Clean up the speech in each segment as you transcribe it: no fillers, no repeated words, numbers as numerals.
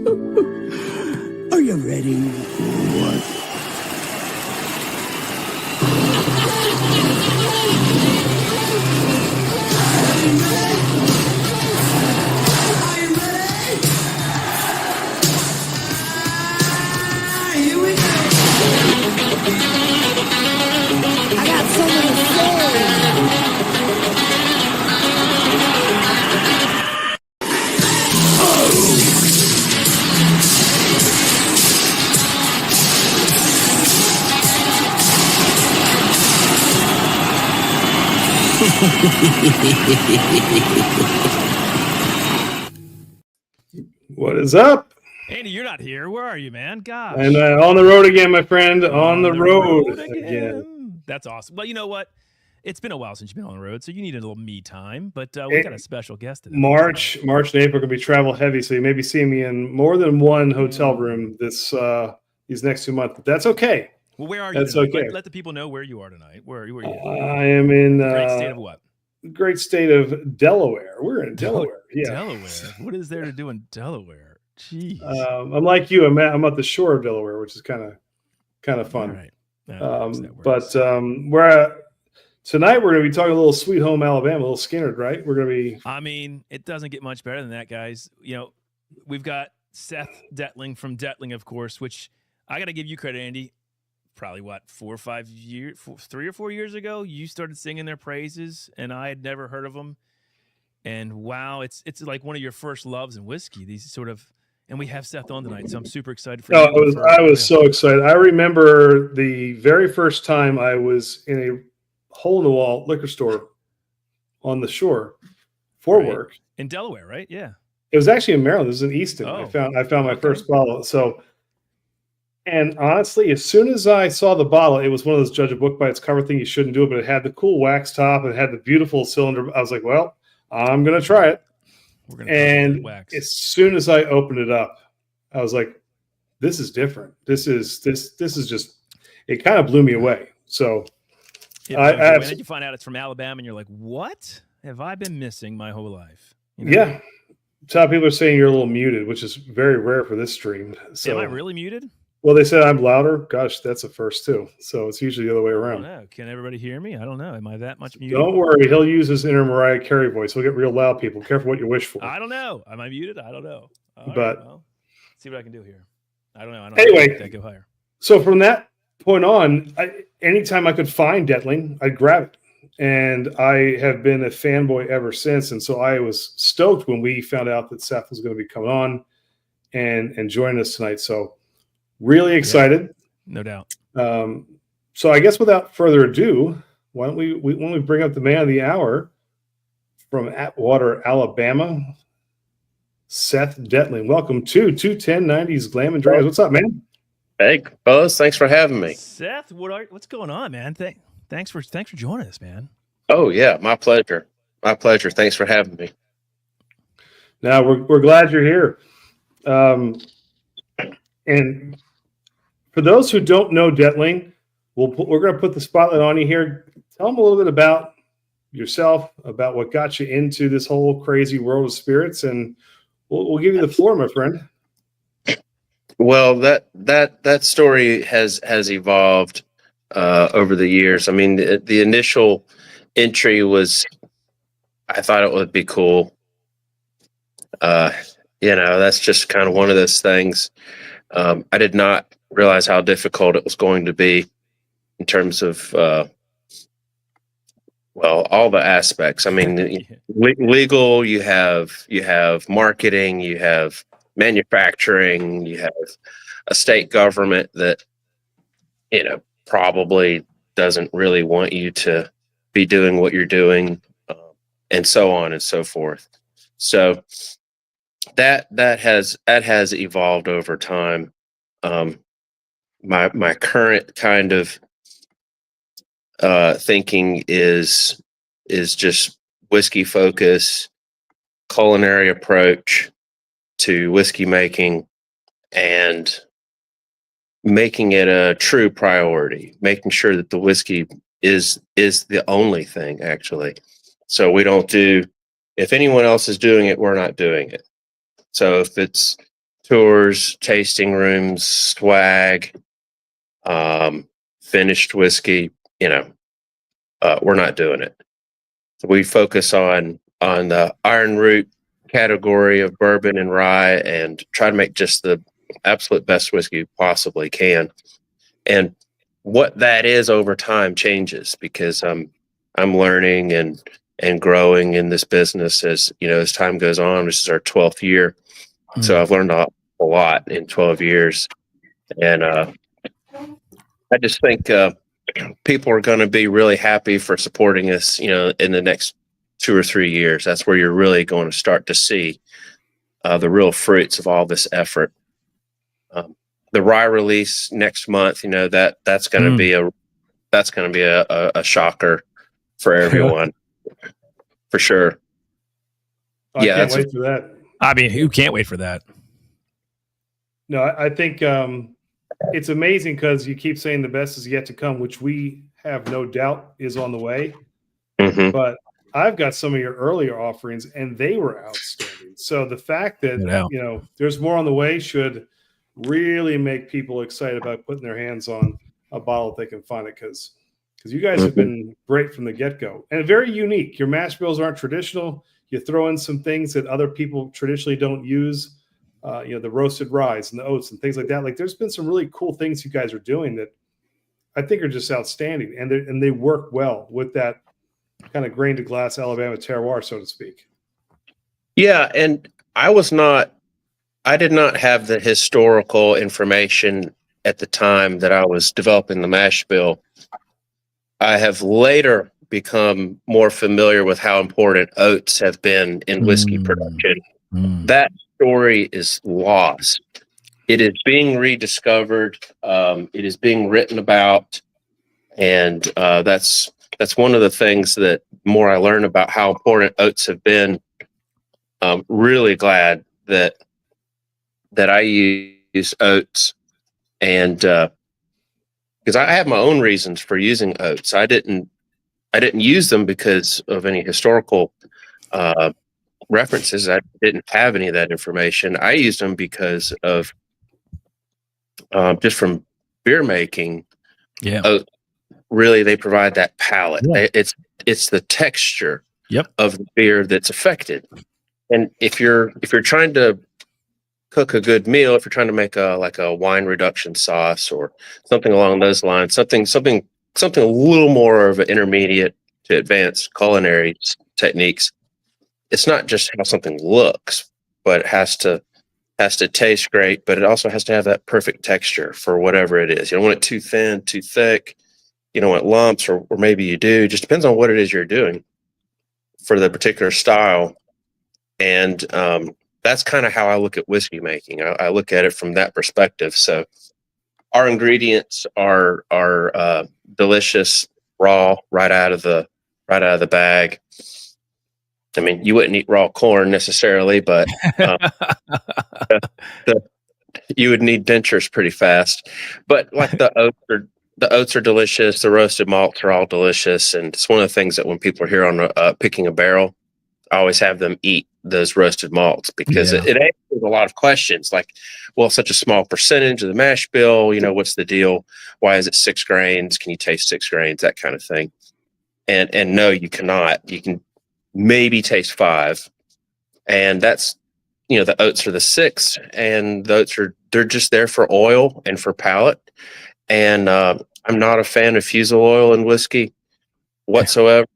Are you ready? What? I got something to say. What is up? Andy, you're not here. Where are you, man? Gosh. And on the road again, my friend. On the road again. That's awesome. Well, you know what? It's been a while since you've been on the road, so you need a little me time. But we got a special guest today. March and April can be travel heavy, so you may be seeing me in more than one hotel room these next 2 months. But that's okay. Well, where are you? That's okay. Let the people know where you are tonight. Where are you? I am in great state of what? Great state of Delaware. We're in Delaware. Yeah. Delaware. What is there to do in Delaware? Jeez. I'm like you. I'm at the shore of Delaware, which is kind of fun. All right. But tonight we're going to be talking a little Sweet Home Alabama, a little Skinnerd, right? We're going to be. I mean, it doesn't get much better than that, guys. You know, we've got Seth Dettling from Dettling, of course, which I got to give you credit, Andy. Probably 3 or 4 years ago, you started singing their praises, and I had never heard of them. And wow, it's like one of your first loves in whiskey. These sort of. And we have Seth on tonight, so I'm super excited for you. I was so excited. I remember the very first time I was in a hole-in-the-wall liquor store on the shore for work. In Delaware, right? Yeah. It was actually in Maryland. It was in Easton. Oh. I found my first bottle. So, and honestly, as soon as I saw the bottle, it was one of those judge a book by its cover thing. You shouldn't do it, but it had the cool wax top. It had the beautiful cylinder. I was like, well, I'm going to try it. And as soon as I opened it up, I was like, this is different. This is just, it kind of blew me away. So and then you find out it's from Alabama and you're like, what have I been missing my whole life? You know? Yeah. Some people are saying you're a little muted, which is very rare for this stream. So, am I really muted? Well, they said I'm louder. Gosh, that's a first too. So it's usually the other way around. I don't know. Can everybody hear me? I don't know. Am I that much muted? Don't worry. He'll use his inner Mariah Carey voice. He'll get real loud, people. Careful what you wish for. I don't know. Am I muted? I don't know. But let's see what I can do here. I don't know. Anyway, I go higher. So from that point on, anytime I could find Dettling, I'd grab it. And I have been a fanboy ever since. And so I was stoked when we found out that Seth was going to be coming on and joining us tonight. So really excited. Yeah, no doubt. So I guess without further ado, why don't we bring up the man of the hour from Atwater, Alabama, Seth Dettling. Welcome to 21090's Glam and Drams. What's up, man? Hey, fellas. Thanks for having me. Seth, what's going on, man? Thanks for joining us, man. Oh yeah, my pleasure. My pleasure. Thanks for having me. Now we're glad you're here. And for those who don't know Dettling, we're going to put the spotlight on you here. Tell them a little bit about yourself, about what got you into this whole crazy world of spirits, and we'll give you the floor, my friend. Well, that story has evolved over the years. I mean, the initial entry was, I thought it would be cool. That's just kind of one of those things. I did not realize how difficult it was going to be in terms of, all the aspects. I mean, legal, you have marketing, you have manufacturing, you have a state government that, probably doesn't really want you to be doing what you're doing, and so on and so forth. So that has evolved over time. My current kind of thinking is just whiskey focus, culinary approach to whiskey making, and making it a true priority, making sure that the whiskey is the only thing, actually. So we don't if anyone else is doing it, we're not doing it. So if it's tours, tasting rooms, swag, finished whiskey. We're not doing it. So we focus on the iron root category of bourbon and rye, and try to make just the absolute best whiskey you possibly can. And what that is over time changes, because I'm learning and growing in this business as time goes on. This is our 12th year. So I've learned a lot in 12 years. And I just think people are going to be really happy for supporting us, in the next 2 or 3 years. That's where you're really going to start to see the real fruits of all this effort. The rye release next month, that's going to be a shocker for everyone, for sure. I can't wait for that. I mean, who can't wait for that? No, I think it's amazing because you keep saying the best is yet to come, which we have no doubt is on the way. Mm-hmm. But I've got some of your earlier offerings, and they were outstanding. So the fact that there's more on the way should really make people excited about putting their hands on a bottle if they can find it, because you guys have been great from the get-go and very unique. Your mash bills aren't traditional. You throw in some things that other people traditionally don't use. The roasted rye and the oats and things like that. Like, there's been some really cool things you guys are doing that I think are just outstanding, and they work well with that kind of grain to glass Alabama terroir, so to speak. Yeah, and I did not have the historical information at the time that I was developing the mash bill. I have later become more familiar with how important oats have been in whiskey production. That story is lost. It is being rediscovered. It is being written about, and that's one of the things that more I learn about how important oats have been. I'm really glad that I use oats, and because I have my own reasons for using oats. I didn't use them because of any historical references. I didn't have any of that information. I used them because of just from beer making. Yeah. Really, they provide that palate. Yeah. It's the texture Yep. of the beer that's affected. And if you're trying to cook a good meal, if you're trying to make a wine reduction sauce or something along those lines, something a little more of an intermediate to advanced culinary techniques, it's not just how something looks, but it has to taste great, but it also has to have that perfect texture for whatever it is. You don't want it too thin, too thick. You don't want lumps, or maybe you do. It just depends on what it is you're doing for the particular style. And that's kind of how I look at whiskey making. I look at it from that perspective. So our ingredients are delicious, raw, right out of the bag. I mean, you wouldn't eat raw corn necessarily, but you would need dentures pretty fast. But like the oats are delicious. The roasted malts are all delicious, and it's one of the things that when people are here on picking a barrel, I always have them eat those roasted malts, because it answers a lot of questions. Like, well, such a small percentage of the mash bill. What's the deal? Why is it 6 grains? Can you taste 6 grains? That kind of thing. And no, you cannot. You can maybe taste 5, and that's the oats are the 6, and the oats they're just there for oil and for palate. And I'm not a fan of fusel oil in whiskey whatsoever,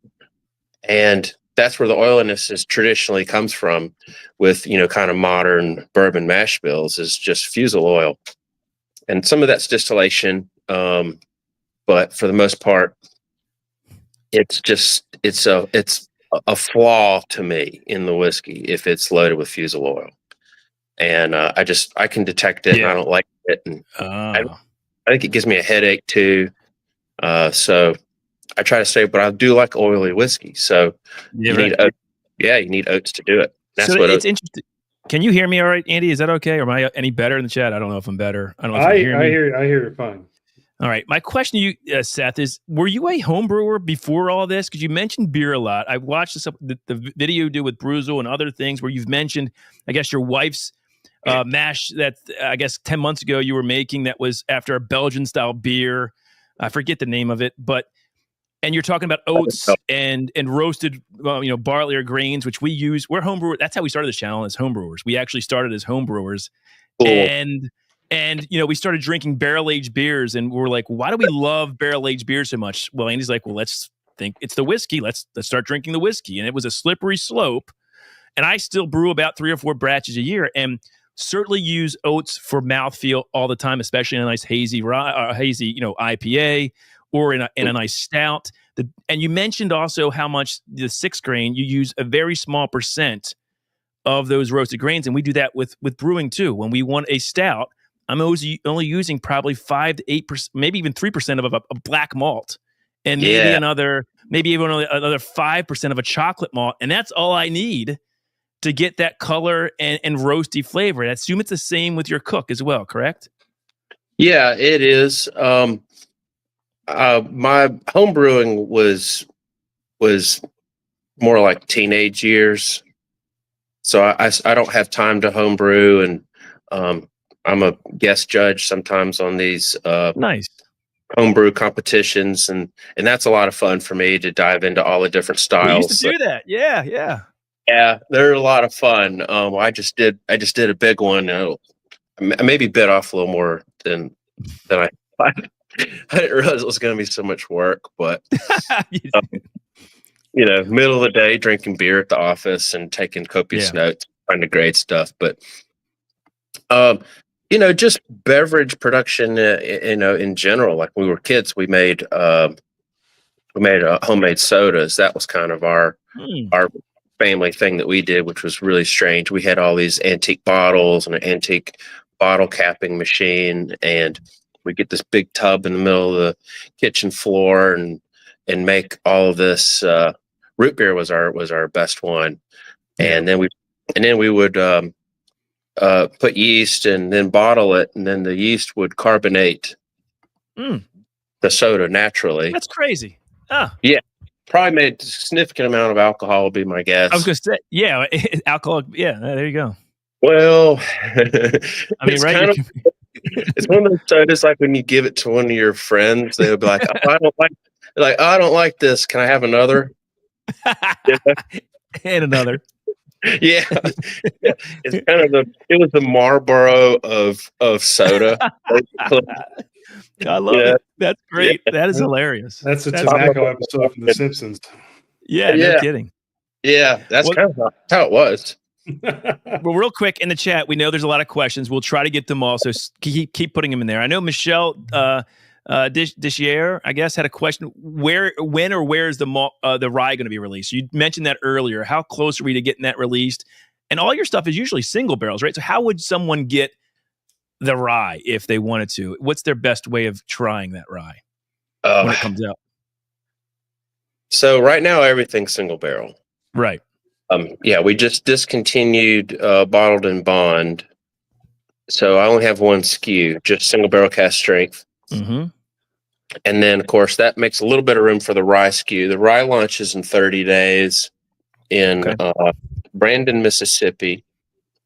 and that's where the oiliness traditionally comes from with kind of modern bourbon mash bills, is just fusel oil, and some of that's distillation, but for the most part, it's a flaw to me in the whiskey if it's loaded with fusel oil, and I can detect it, and I don't like it, and I think it gives me a headache too. So I try to stay, but I do like oily whiskey. So you need oats to do it. That's what it's interesting. Can you hear me all right, Andy? Is that okay? Or am I any better in the chat? I don't know if I'm better. I don't know if you hear me. I hear you fine. All right. My question to you, Seth, is were you a home brewer before all this? Because you mentioned beer a lot. I watched the video you did with Bruzel and other things where you've mentioned, I guess, your wife's mash that I guess 10 months ago you were making that was after a Belgian style beer. I forget the name of it, and you're talking about oats and roasted, barley or grains, which we use. We're homebrewers. That's how we started this channel as homebrewers. We actually started as homebrewers. Cool. And we started drinking barrel-aged beers, and we're like, why do we love barrel-aged beer so much? Well, Andy's like, well, let's think it's the whiskey. Let's start drinking the whiskey. And it was a slippery slope. And I still brew about 3 or 4 batches a year, and certainly use oats for mouthfeel all the time, especially in a nice hazy IPA or in a nice stout. And you mentioned also how much the 6 grain, you use a very small percent of those roasted grains, and we do that with brewing too. When we want a stout, I'm only using probably 5 to 8%, maybe even 3% of a black malt, and maybe another 5% of a chocolate malt, and that's all I need to get that color and roasty flavor. I assume it's the same with your cook as well, correct? Yeah, it is. My home brewing was more like teenage years, so I don't have time to home brew, and I'm a guest judge sometimes on these nice homebrew competitions, and that's a lot of fun for me to dive into all the different styles. We used to do that, yeah. Yeah, they're a lot of fun. I just did a big one. I maybe bit off a little more than I thought. I didn't realize it was going to be so much work, but middle of the day drinking beer at the office and taking copious notes, trying to grade stuff. But just beverage production, in general. Like when we were kids, we made homemade sodas. That was kind of our family thing that we did, which was really strange. We had all these antique bottles and an antique bottle capping machine, and we get this big tub in the middle of the kitchen floor and make all of this. Root beer was our best one, and then we would put yeast and then bottle it, and then the yeast would carbonate the soda naturally. That's crazy. Yeah. Probably made a significant amount of alcohol, would be my guess. I was going to say, yeah, alcohol. Yeah, there you go. Well, I mean, right? It's one of those sodas like when you give it to one of your friends, they'll be like, I don't like this. Can I have another? And another. Yeah. It's kind of it was the Marlboro of soda. I love it. That's great. Yeah. That is hilarious. That's a tobacco episode from The Simpsons. Yeah, no kidding. Yeah, that's kind of how it was. Well, real quick in the chat, we know there's a lot of questions. We'll try to get them all, so keep putting them in there. I know Michelle Dishier, I guess, had a question. When or where is the rye going to be released? You mentioned that earlier. How close are we to getting that released? And all your stuff is usually single barrels, right? So how would someone get the rye if they wanted to? What's their best way of trying that rye when it comes out? So right now everything's single barrel. Right. We just discontinued bottled and bond. So I only have one SKU, just single barrel cast strength. Mm-hmm. And then of course that makes a little bit of room for the rye SKU. The rye launches in 30 days in Brandon, Mississippi,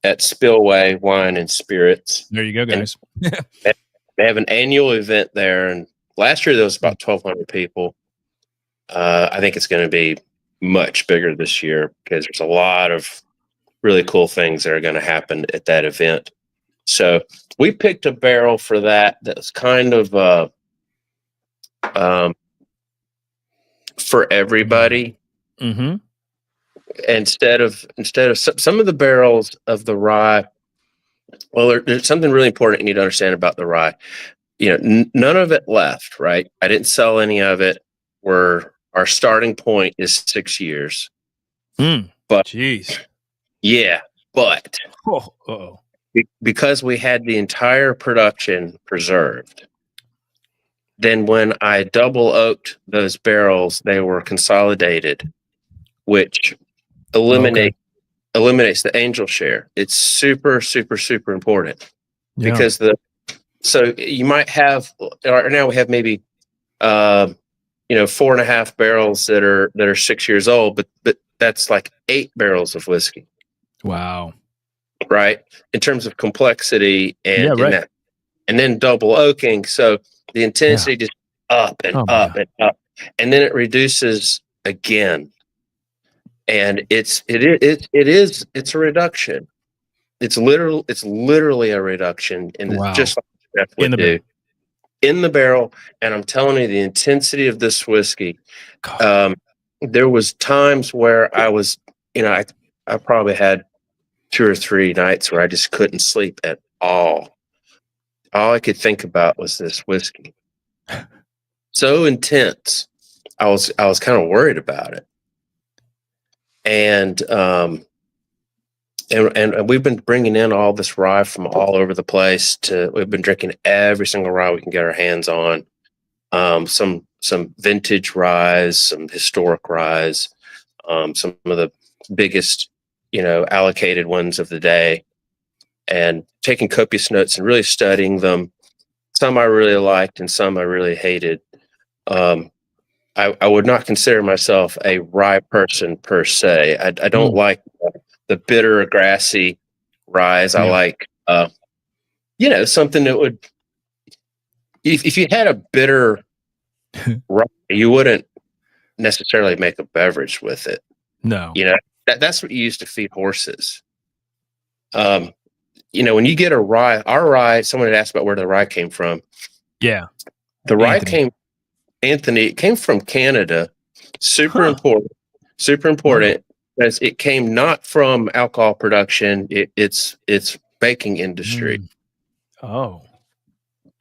at Spillway Wine and Spirits. There you go, guys. They have an annual event there, and last year there was about 1,200 people. I think it's going to be much bigger this year because there's a lot of really cool things that are going to happen at that event. So we picked a barrel for that was kind of for everybody. Mm-hmm. Instead of some of the barrels of the rye, well, there's something really important you need to understand about the rye. None of it left, right? I didn't sell any of it. Our starting point is 6 years. But jeez, yeah, but because we had the entire production preserved, then when I double oaked those barrels, they were consolidated, which eliminates the angel share. It's super, super, super important because so you might have right now we have maybe 4.5 barrels that are 6 years old, but that's like 8 barrels of whiskey. Wow. right? In terms of complexity Yeah, and right. that, and then double oaking. So the intensity just up and Oh my up God. and up, and then it reduces again. And it's a reduction. It's literally a reduction in the, Wow. just like Seth In would the do barrel. in the barrel. And I'm telling you, the intensity of this whiskey. God. There was times where I was, I probably had 2 or 3 nights where I just couldn't sleep at all. All I could think about was this whiskey. So intense. I was kind of worried about it. And we've been bringing in all this rye from all over the place. We've been drinking every single rye we can get our hands on. Some vintage ryes, some historic ryes, some of the biggest, allocated ones of the day, and taking copious notes and really studying them. Some I really liked and some I really hated. I would not consider myself a rye person per se. I don't like the bitter, grassy ryes. I like, something that would, if you had a bitter rye, you wouldn't necessarily make a beverage with it. No. That's what you used to feed horses. When you get a rye, our rye, someone had asked about where the rye came from. Yeah. The rye it came from Canada. Super important because it came not from alcohol production. It's baking industry. Oh.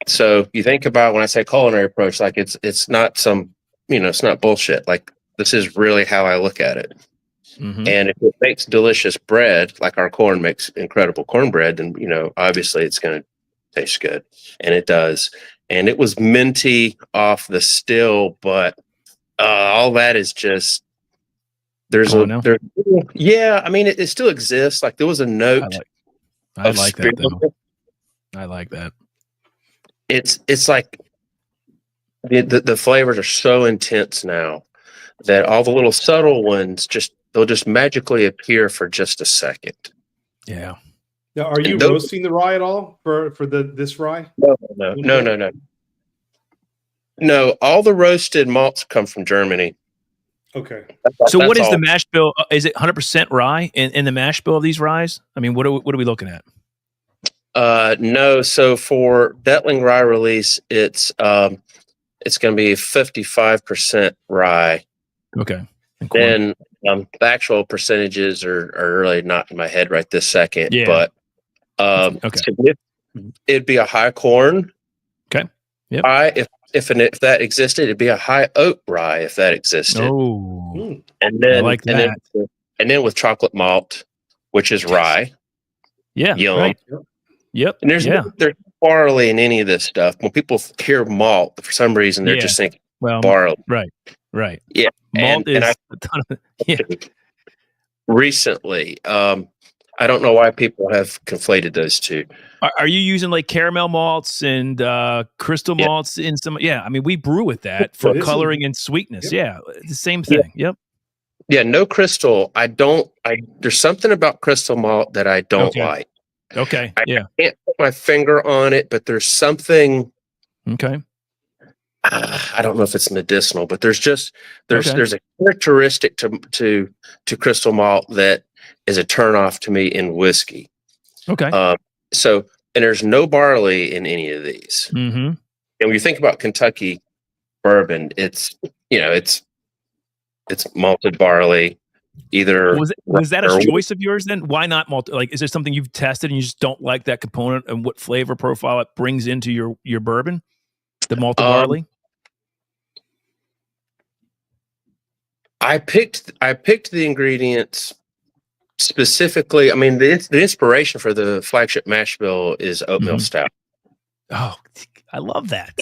So you think about when I say culinary approach, like it's not some, it's not bullshit. Like this is really how I look at it. Mm-hmm. And if it makes delicious bread, like our corn makes incredible cornbread, then, obviously it's going to taste good. And it does. And it was minty off the still, but all that is just, yeah, I mean, it still exists. Like there was a note. I like that though. I like that. It's like the flavors are so intense now that all the little subtle ones they'll just magically appear for just a second. Yeah. Now, are you roasting the rye at all for this rye? No. No, all the roasted malts come from Germany. Okay. So what is the mash bill? Is it 100% rye in the mash bill of these ryes? I mean, what are we looking at? No. So for Dettling rye release, it's going to be 55% rye. Okay. Then the actual percentages are really not in my head right this second. Yeah. But it'd be a high corn. Okay. Yep. Rye, if that existed, it'd be a high oat rye if that existed. Oh. And then I like that. And then with chocolate malt, which is rye. Yeah. Yum. Right. Yep. And there's barley in any of this stuff. When people hear malt, for some reason they're just thinking barley. Right. Yeah. Malt is a ton of recently. I don't know why people have conflated those two. Are you using like caramel malts and crystal malts in some? Yeah, I mean, we brew with that for coloring and sweetness. Yep. Yeah, the same thing. Yep. Yeah, no crystal. There's something about crystal malt that I don't like. Okay. I can't put my finger on it, but there's something. Okay. I don't know if it's medicinal, but there's a characteristic to crystal malt that is a turnoff to me in whiskey. Okay. And there's no barley in any of these. Mm-hmm. And when you think about Kentucky bourbon, it's malted barley. Either was that a choice of yours then? Why not malt? Like, is there something you've tested and you just don't like that component and what flavor profile it brings into your bourbon? The malted barley. I picked the ingredients specifically. I mean, the inspiration for the flagship mash bill is oatmeal stout. Oh, I love that.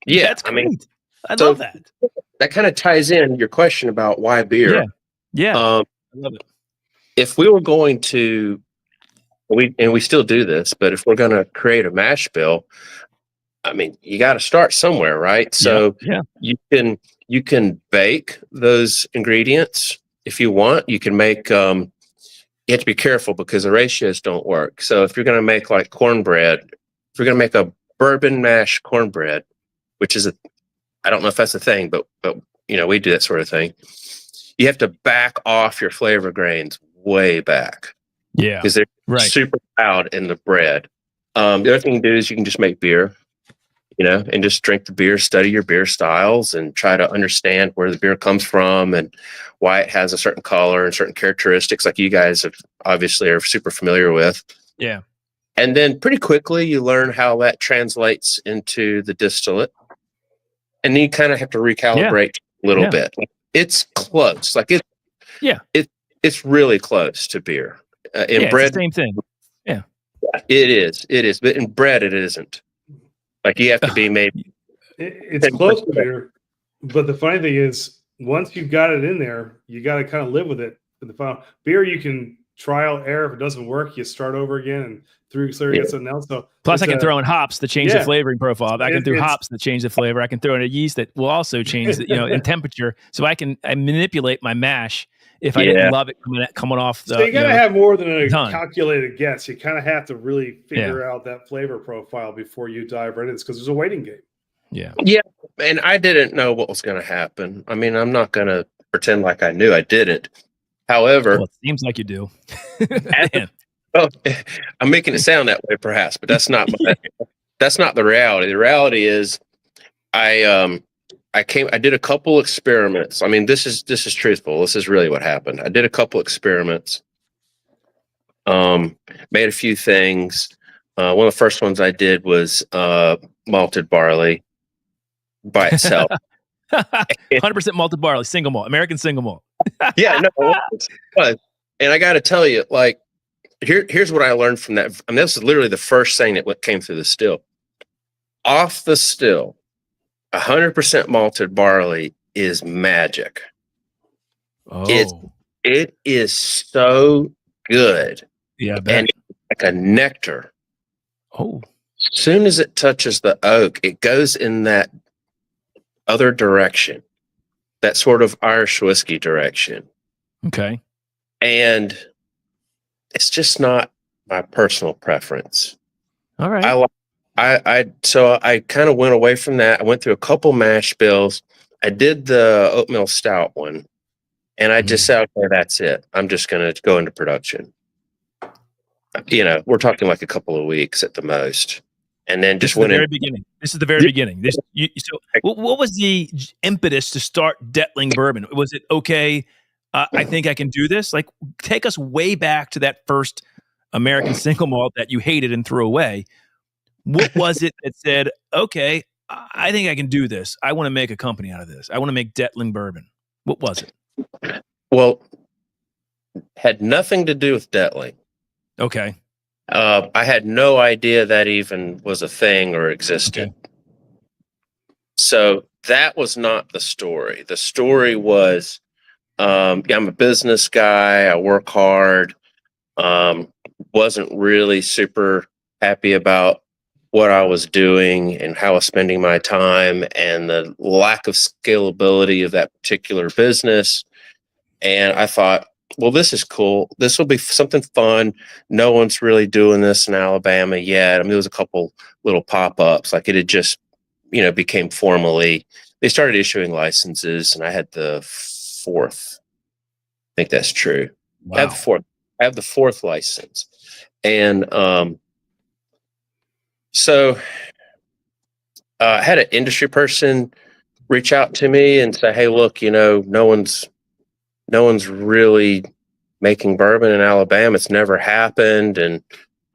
Yeah, that's great. I love that. That kind of ties in your question about why beer. Yeah. I love it. If we were going to, we still do this, but if we're going to create a mash bill, I mean, you got to start somewhere, right? So you can bake those ingredients if you want. You can make you have to be careful because the ratios don't work. So if you're going to make like cornbread, if you're going to make a bourbon mash cornbread, which is I don't know if that's a thing, but we do that sort of thing. You have to back off your flavor grains way back. Yeah. Because they're super loud in the bread. The other thing you do is you can just make beer, and just drink the beer, study your beer styles, and try to understand where the beer comes from and why it has a certain color and certain characteristics, like you guys obviously are super familiar with. Yeah. And then pretty quickly you learn how that translates into the distillate. And then you kind of have to recalibrate a little bit. It's close. Like it's really close to beer. In bread, it's the same thing. Yeah. It is. But in bread, it isn't. Like you have to be maybe. It's close to beer. But the funny thing is, once you've got it in there, you got to kind of live with it. For the final beer, you can trial error. If it doesn't work, you start over again and through get something else. So plus, I can throw in hops to change the flavoring profile. I can throw hops that change the flavor. I can throw in a yeast that will also change the, in temperature. So I manipulate my mash if I didn't love it coming off. So you got to have more than a calculated guess. You kind of have to really figure out that flavor profile before you dive right into this, because there's a waiting game. Yeah. And I didn't know what was going to happen. I mean, I'm not going to pretend like I knew I didn't. However, it seems like you do. I'm making it sound that way, perhaps, but that's not that's not the reality. The reality is, I did a couple experiments. I mean, this is truthful. This is really what happened. I did a couple experiments. Made a few things. One of the first ones I did was malted barley by itself. 100% malted barley, single malt, American single malt. Yeah, no, but, and I got to tell you, like, here's what I learned from that. I mean, this is literally the first thing that came through the still. Off the still, 100% malted barley is magic. Oh, it is so good. Yeah, I bet. And like a nectar. Oh, as soon as it touches the oak, it goes in that other direction, that sort of Irish whiskey direction. Okay. And it's just not my personal preference. All right. So I kind of went away from that. I went through a couple mash bills. I did the oatmeal stout one, and I just said, okay, that's it. I'm just going to go into production. We're talking like a couple of weeks at the most. And then just went in. This is the very beginning. What was the impetus to start Dettling bourbon? Was it, okay, I think I can do this? Like, take us way back to that first American single malt that you hated and threw away. What was it that said, okay, I think I can do this. I want to make a company out of this. I want to make Dettling bourbon. What was it? Well, had nothing to do with Dettling. Okay. I had no idea that even was a thing or existed. Okay. So that was not the story. The story was, I'm a business guy. I work hard. Wasn't really super happy about what I was doing and how I was spending my time, and the lack of scalability of that particular business. And I thought, well, this is cool. This will be something fun. No one's really doing this in Alabama yet. I mean, there was a couple little pop-ups. Like, it had just, became formally, they started issuing licenses, and I had the fourth. I think that's true. Wow. I have the fourth license. And so I had an industry person reach out to me and say, hey, look, no one's really making bourbon in Alabama. It's never happened. And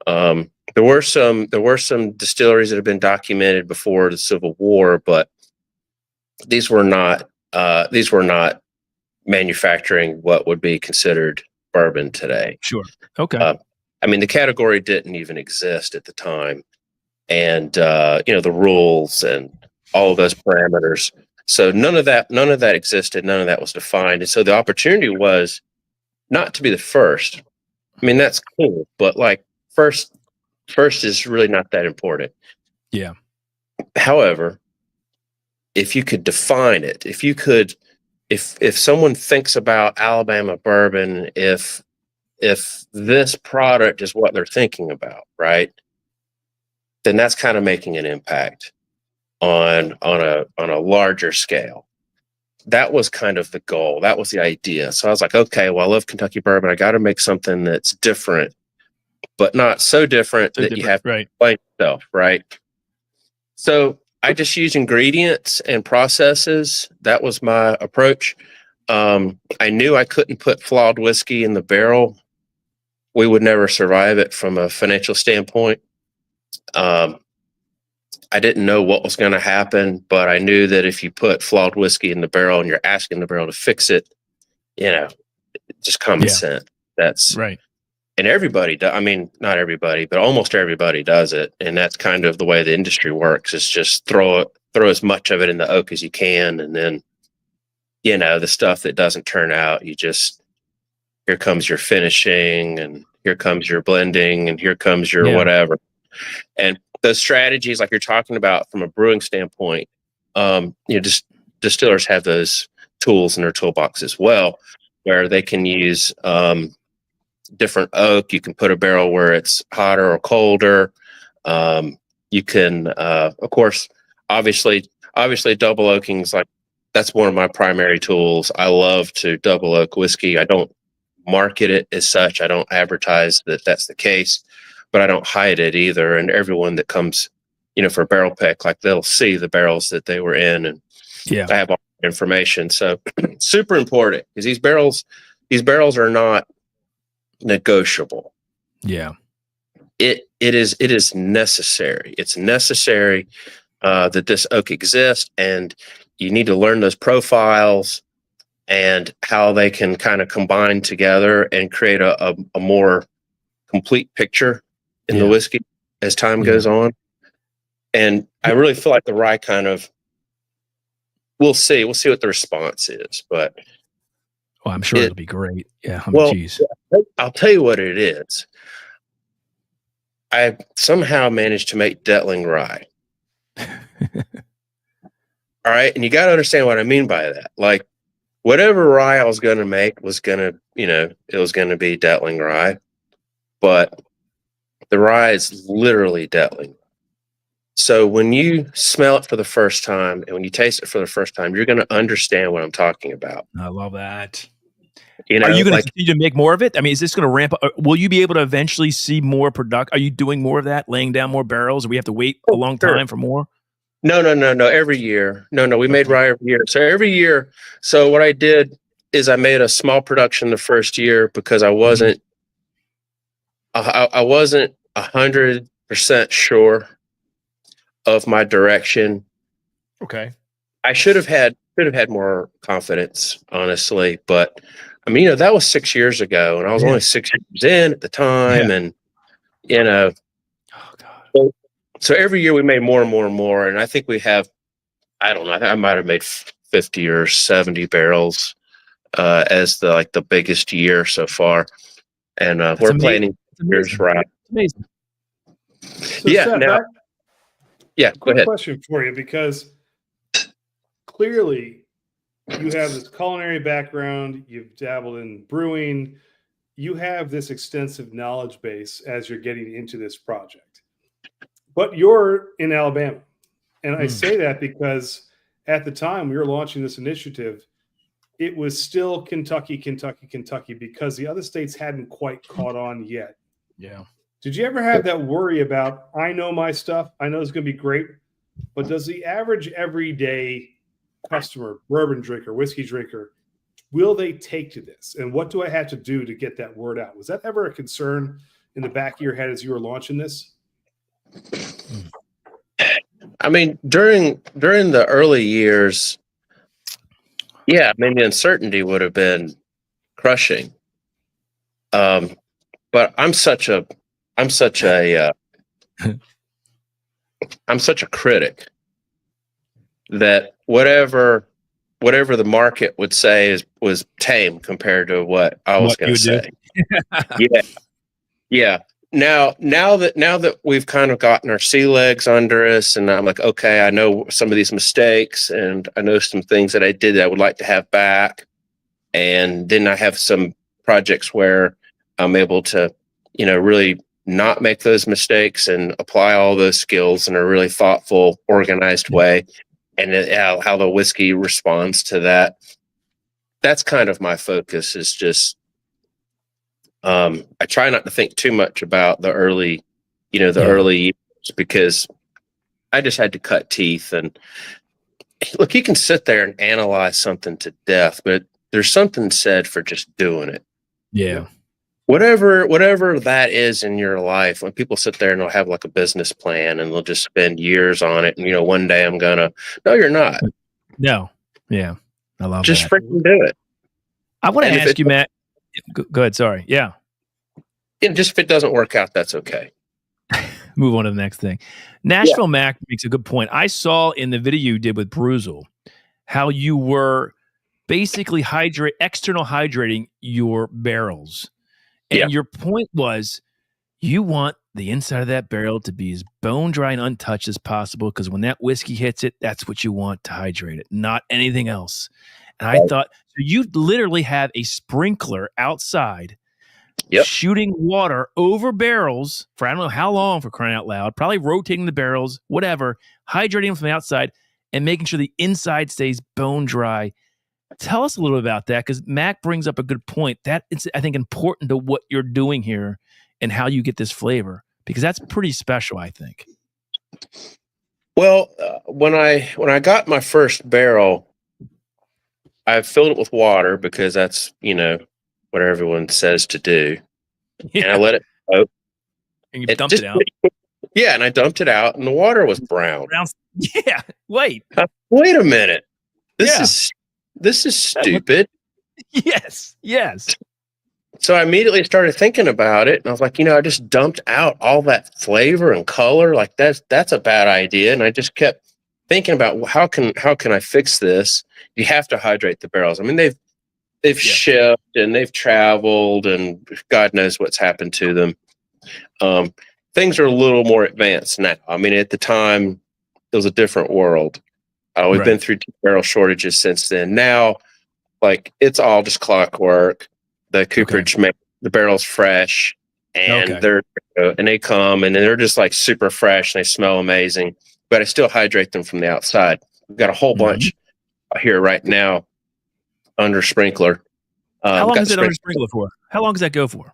there were some distilleries that have been documented before the Civil War, but these were not manufacturing what would be considered bourbon today. Sure. Okay. I mean, the category didn't even exist at the time, and the rules and all of those parameters. So none of that existed. None of that was defined. And so the opportunity was not to be the first. I mean, that's cool, but like first is really not that important. Yeah. However, if you could define it, if someone thinks about Alabama bourbon, if if this product is what they're thinking about, right, then that's kind of making an impact on a larger scale. That was kind of the goal. That was the idea. So I was like, okay, well, I love Kentucky bourbon. I got to make something that's different, but not so different that you have to explain yourself, right? So I just use ingredients and processes. That was my approach. I knew I couldn't put flawed whiskey in the barrel. We would never survive it from a financial standpoint. I didn't know what was going to happen, but I knew that if you put flawed whiskey in the barrel and you're asking the barrel to fix it, just common sense. That's right. And everybody does. I mean, not everybody, but almost everybody does it. And that's kind of the way the industry works, is just throw as much of it in the oak as you can. And then, the stuff that doesn't turn out, here comes your finishing, and here comes your blending, and here comes your whatever. And those strategies, like you're talking about from a brewing standpoint, just distillers have those tools in their toolbox as well, where they can use different oak. You can put a barrel where it's hotter or colder. You can, of course, obviously double oaking is that's one of my primary tools. I love to double oak whiskey. I don't market it as such. I don't advertise that that's the case, but I don't hide it either. And everyone that comes, for a barrel pick, they'll see the barrels that they were in, and I have all the information. So super important, because these barrels are not negotiable. Yeah. It is necessary. It's necessary that this oak exists, and you need to learn those profiles and how they can kind of combine together and create a more complete picture in the whiskey as time goes on. And I really feel like the rye we'll see what the response is, but I'm sure it'll be great. Yeah. Geez. I'll tell you what it is. I somehow managed to make Dettling rye. All right. And you got to understand what I mean by that. Whatever rye I was going to make was going to, it was going to be Dettling rye, but the rye is literally Dettling. So when you smell it for the first time and when you taste it for the first time, you're going to understand what I'm talking about. I love that. Are you going to continue to make more of it? I mean, is this going to ramp up? Will you be able to eventually see more product? Are you doing more of that, laying down more barrels, or we have to wait a long time for more? No. Every year. No. We made rye every year. So every year. So what I did is I made a small production the first year because I wasn't 100% sure of my direction. Okay. I should have had more confidence, honestly. But I mean, that was 6 years ago, and I was only 6 years in at the time, and oh God. So every year we made more and more and more, and I think we have, I don't know, I might have made 50 or 70 barrels as the biggest year so far, and we're planning years right. Amazing. So Seth, go ahead. Question for you, because clearly you have this culinary background, you've dabbled in brewing, you have this extensive knowledge base as you're getting into this project. But you're in Alabama. And I say that because at the time we were launching this initiative, it was still Kentucky, because the other states hadn't quite caught on yet. Yeah. Did you ever have that worry about, I know my stuff, I know it's going to be great, but does the average everyday customer, bourbon drinker, whiskey drinker, will they take to this? And what do I have to do to get that word out? Was that ever a concern in the back of your head as you were launching this? I mean, during the early years, the uncertainty would have been crushing. But I'm such a critic that whatever the market would say was tame compared to what I was going to say. Yeah. Now that we've kind of gotten our sea legs under us, and I'm like, okay, I know some of these mistakes, and I know some things that I did that I would like to have back. And then I have some projects where I'm able to, really not make those mistakes and apply all those skills in a really thoughtful, organized way. And how the whiskey responds to that. That's kind of my focus, is just, I try not to think too much about the early, early years, because I just had to cut teeth. And look, you can sit there and analyze something to death, but there's something said for just doing it. Yeah. Whatever that is in your life, when people sit there and they'll have like a business plan and they'll just spend years on it. And, one day I'm no, you're not. No. Yeah. I love just that. freaking do it. I want to ask you, Matt. Go ahead. Sorry. Yeah. Just if it doesn't work out, that's okay. Move on to the next thing. Nashville Mac makes a good point. I saw in the video you did with Bruzel how you were basically external hydrating your barrels. And your point was you want the inside of that barrel to be as bone dry and untouched as possible, because when that whiskey hits it, that's what you want to hydrate it, not anything else. And I thought, so you literally have a sprinkler outside shooting water over barrels for I don't know how long, for crying out loud, probably rotating the barrels, whatever, hydrating them from the outside and making sure the inside stays bone dry. Tell us a little about that, because Mac brings up a good point. That it's, I think, important to what you're doing here and how you get this flavor, because that's pretty special, I think. Well, when I got my first barrel, I filled it with water, because that's, what everyone says to do. Yeah. And I let it soak. And you dumped it out. Yeah, and I dumped it out, and the water was brown. Yeah, wait a minute. This is stupid. Yes. So I immediately started thinking about it, and I was like, I just dumped out all that flavor and color. Like that's a bad idea. And I just kept thinking about how can I fix this? You have to hydrate the barrels. I mean, they've shipped and they've traveled, and God knows what's happened to them. Things are a little more advanced now. I mean, at the time, it was a different world. We've been through 2 barrel shortages since then. Now, like, it's all just clockwork. The cooperage make the barrels fresh, and they come and they're just like super fresh, and they smell amazing. But I still hydrate them from the outside. We've got a whole bunch here right now under sprinkler. How long is it under sprinkler for? How long does that go for?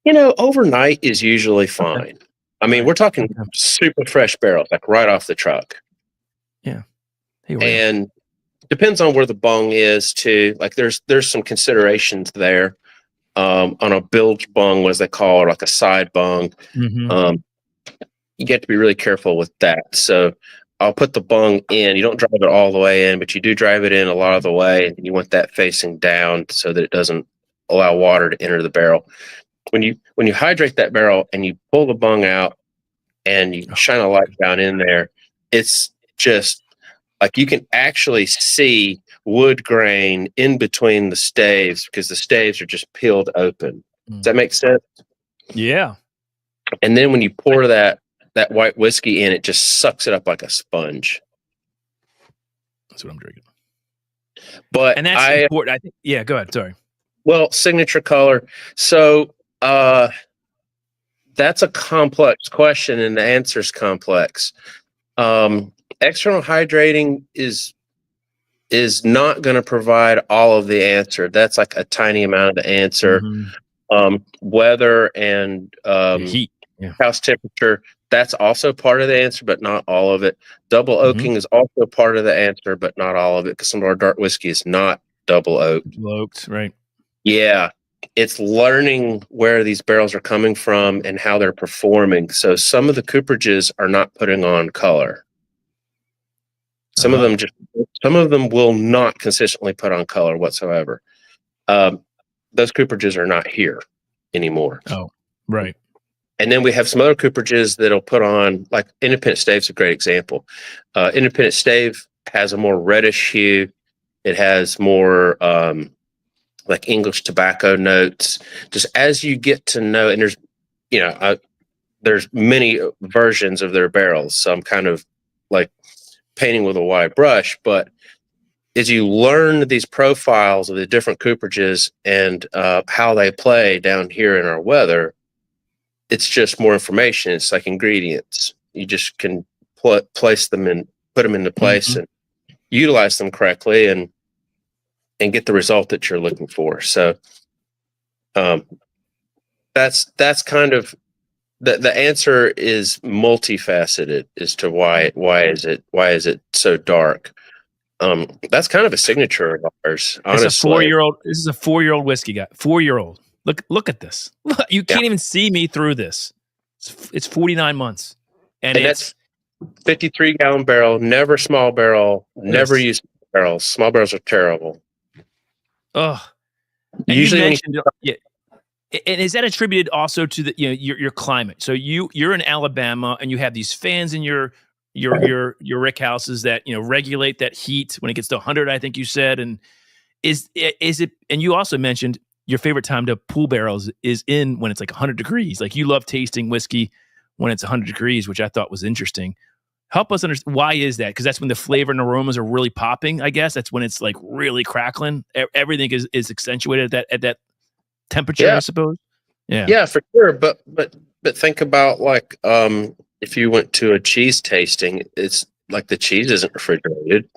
Overnight is usually fine. Okay. I mean, we're talking super fresh barrels, like right off the truck. Yeah. And depends on where the bung is too. Like there's some considerations there. On a bilge bung, as they call it, like a side bung. You get to be really careful with that. So I'll put the bung in. You don't drive it all the way in, but you do drive it in a lot of the way. And you want that facing down so that it doesn't allow water to enter the barrel. When you hydrate that barrel and you pull the bung out and you shine a light down in there, it's just like you can actually see wood grain in between the staves, because the staves are just peeled open. Does that make sense? Yeah. And then when you pour that white whiskey in, it just sucks it up like a sponge. That's what I'm drinking. And that's important. I think. Yeah. Go ahead. Sorry. Well, signature color. So that's a complex question, and the answer is complex. External hydrating is not going to provide all of the answer. That's like a tiny amount of the answer. Weather and heat, house temperature, that's also part of the answer, but not all of it. Double oaking is also part of the answer, but not all of it, because some of our dark whiskey is not double oaked. Right? Yeah. It's learning where these barrels are coming from and how they're performing. So some of the cooperages are not putting on color. Some of them will not consistently put on color whatsoever. Those cooperages are not here anymore. Oh, right. And then we have some other cooperages that'll put on, like Independent Stave's a great example. Independent Stave has a more reddish hue. It has more like English tobacco notes. Just as you get to know, and there's many versions of their barrels. So I'm kind of like painting with a wide brush, but as you learn these profiles of the different cooperages and how they play down here in our weather, it's just more information. It's like ingredients. You just can place them and put them into place and utilize them correctly and get the result that you're looking for. So that's kind of the answer is multifaceted as to why is it so dark. That's kind of a signature of ours, honestly. It's a 4-year-old. This is a 4-year-old whiskey guy. 4-year-old. Look at this. Look, you can't even see me through this. It's 49 months. And it's 53-gallon barrel, never small barrel, never use barrels. Small barrels are terrible. And usually you mentioned, and is that attributed also to the your climate? So you're in Alabama and you have these fans in your rick houses that regulate that heat when it gets to 100. I think you said, and is it? And you also mentioned your favorite time to pull barrels is when it's like 100 degrees. Like you love tasting whiskey when it's 100 degrees, which I thought was interesting. Help us understand, why is that? Because that's when the flavor and aromas are really popping. I guess that's when it's like really crackling. Everything is accentuated at that temperature, I suppose. Yeah, for sure. But think about like if you went to a cheese tasting, it's like the cheese isn't refrigerated.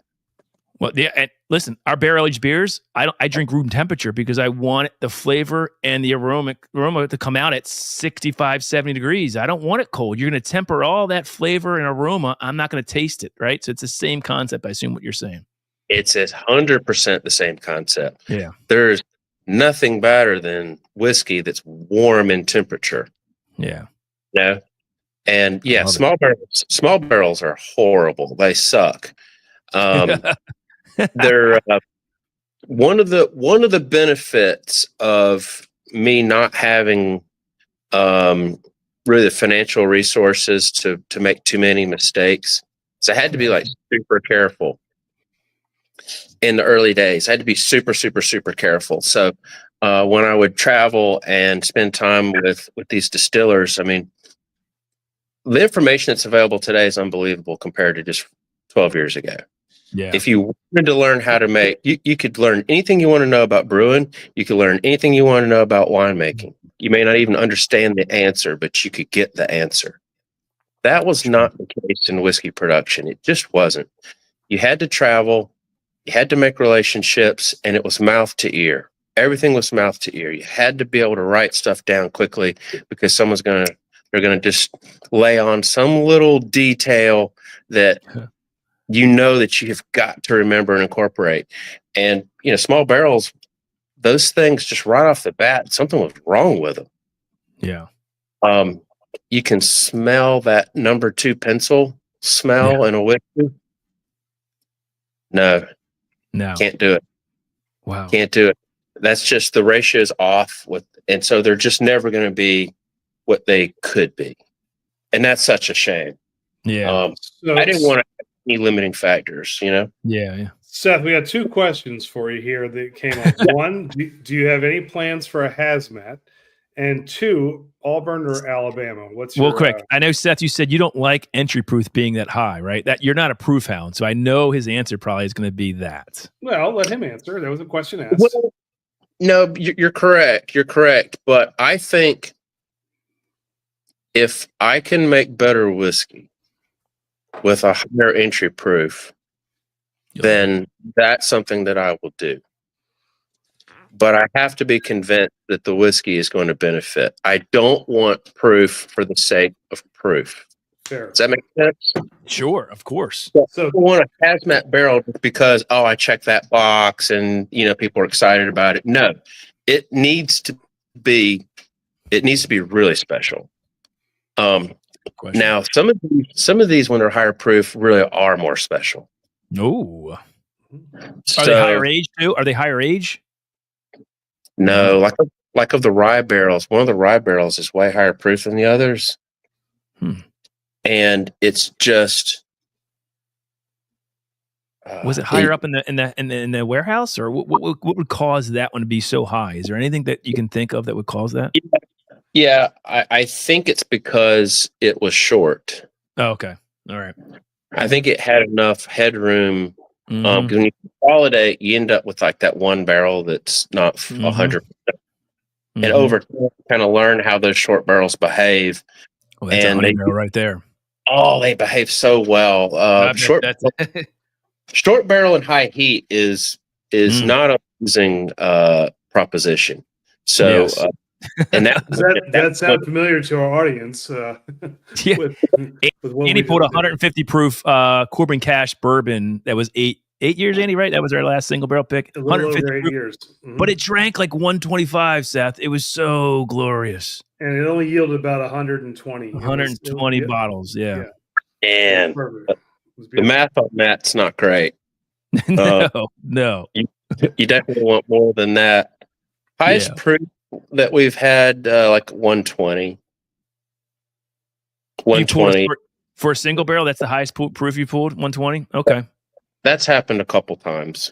Well, yeah, and listen, our barrel-aged beers, I drink room temperature because I want the flavor and the aroma to come out at 65, 70 degrees. I don't want it cold. You're going to temper all that flavor and aroma. I'm not going to taste it, right? So it's the same concept, I assume, what you're saying. It's 100% the same concept. Yeah. There's nothing better than whiskey that's warm in temperature. Yeah. And small barrels are horrible. They suck. They're one of the benefits of me not having really the financial resources to make too many mistakes. So I had to be like super careful in the early days. I had to be super, super, super careful. So when I would travel and spend time with these distillers, I mean, the information that's available today is unbelievable compared to just 12 years ago. Yeah. If you wanted to learn how to make, you could learn anything you want to know about brewing. You could learn anything you want to know about winemaking. You may not even understand the answer, but you could get the answer. That was not the case in whiskey production. It just wasn't. You had to travel, you had to make relationships, and it was mouth to ear. Everything was mouth to ear. You had to be able to write stuff down quickly because they're going to just lay on some little detail that that you have got to remember and incorporate. And, small barrels, those things just right off the bat, something was wrong with them. Yeah. You can smell that number 2 pencil smell in a whiskey. No, can't do it. Wow. Can't do it. That's just the ratio is off and so they're just never going to be what they could be. And that's such a shame. Yeah. I didn't want to have any limiting factors, Yeah. Seth, we got 2 questions for you here that came up. One, do you have any plans for a hazmat? And 2, Auburn or Alabama? What's your... Well, quick. I know, Seth, you said you don't like entry proof being that high, right? That you're not a proof hound, so I know his answer probably is going to be that. Well, let him answer. That was a question asked. Well, no, you're correct. You're correct. But I think if I can make better whiskey with a higher entry proof, then that's something that I will do. But I have to be convinced that the whiskey is going to benefit. I don't want proof for the sake of proof. Fair. Does that make sense? Sure, of course. So I want a hazmat barrel because, I checked that box and, people are excited about it. No, it needs to be really special. Now, some of these, when they're higher proof, really are more special. No. Are they higher age too? Are they higher age? No, like of the rye barrels. One of the rye barrels is way higher proof than the others, and it's just. Was it higher up in the warehouse, or what would cause that one to be so high? Is there anything that you can think of that would cause that? Yeah, I think it's because it was short. Oh, okay. All right. I think it had enough headroom Mhm. 'Cause when you consolidate, you end up with like that one barrel that's not Mhm. 100. And Mhm. over time, you kind of learn how those short barrels behave, Oh, that's a and honey barrel right there. they behave so well. I bet that's Short barrel and high heat is Mm. not a losing proposition. So, Yes. and that Does that that's what sound familiar to our audience? Yeah. With what Andy we pulled a just did. 150 proof Corbin Cash bourbon that was 8 years, Andy, right? That was our last single barrel pick. A little 150 over 8 proof, years. Mhm. but it drank like 125, Seth. It was so glorious. And it only yielded about 120. It was 120 bottles, yeah. It was and perfect. It was the beautiful. math on that's not great. No. You definitely want more than that. Highest Yeah. proof that we've had like 120. You pulled 120. for a single barrel, that's the highest proof you pulled, 120? Okay. That's happened a couple times.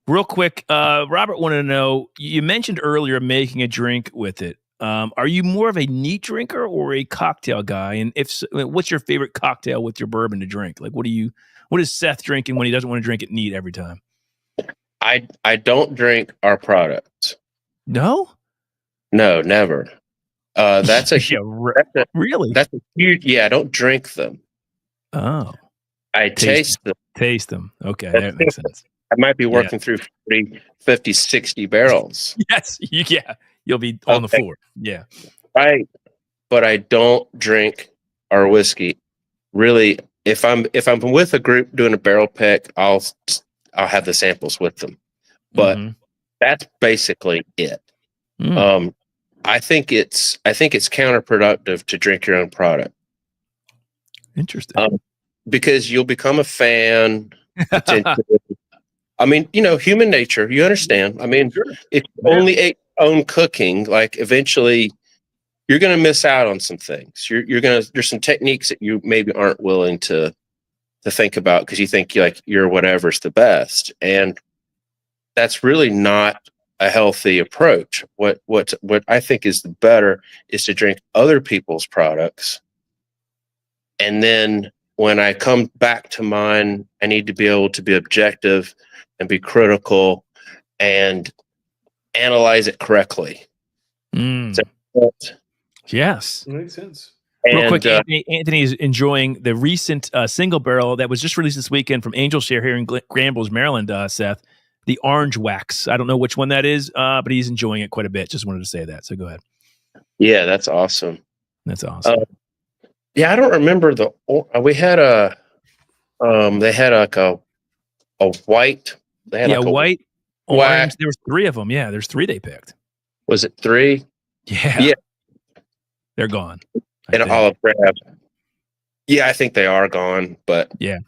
Real quick, Robert wanted to know, you mentioned earlier making a drink with it. Are you more of a neat drinker or a cocktail guy? And if so, what's your favorite cocktail with your bourbon to drink? Like, what is Seth drinking when he doesn't want to drink it neat every time? I don't drink our products. No? No, never. That's a Yeah, really? that's a huge. Yeah, I don't drink them. Oh, I taste them. taste them. Okay, that makes sense. I might be Yeah. working through 40, 50, 60 barrels. Yes, you'll be on the floor. Yeah. Right. But I don't drink our whiskey. Really, if I'm with a group doing a barrel pick, I'll have the samples with them. But that's basically it. Mm. I think it's counterproductive to drink your own product. Interesting. Because you'll become a fan. Potentially. I mean, human nature. You understand? I mean, if you only ate your own cooking, like eventually you're going to miss out on some things. There's some techniques that you maybe aren't willing to think about because you think you're whatever's the best, and that's really not a healthy approach. What I think is the better is to drink other people's products, and then when I come back to mine, I need to be able to be objective and be critical and analyze it correctly. Mm. Yes. Makes sense. Real quick, Anthony is enjoying the recent single barrel that was just released this weekend from Angel Share here in Granville, Maryland, Seth. The Orange Wax. I don't know which one that is, but he's enjoying it quite a bit. Just wanted to say that. So go ahead. Yeah, that's awesome. That's awesome. Yeah, I don't remember we had they had like a white. They had like a white, wax. orange. There was 3 of them. Yeah, there's 3 they picked. Was it 3? Yeah. They're gone. And an olive crab. Yeah, I think they are gone, but yeah.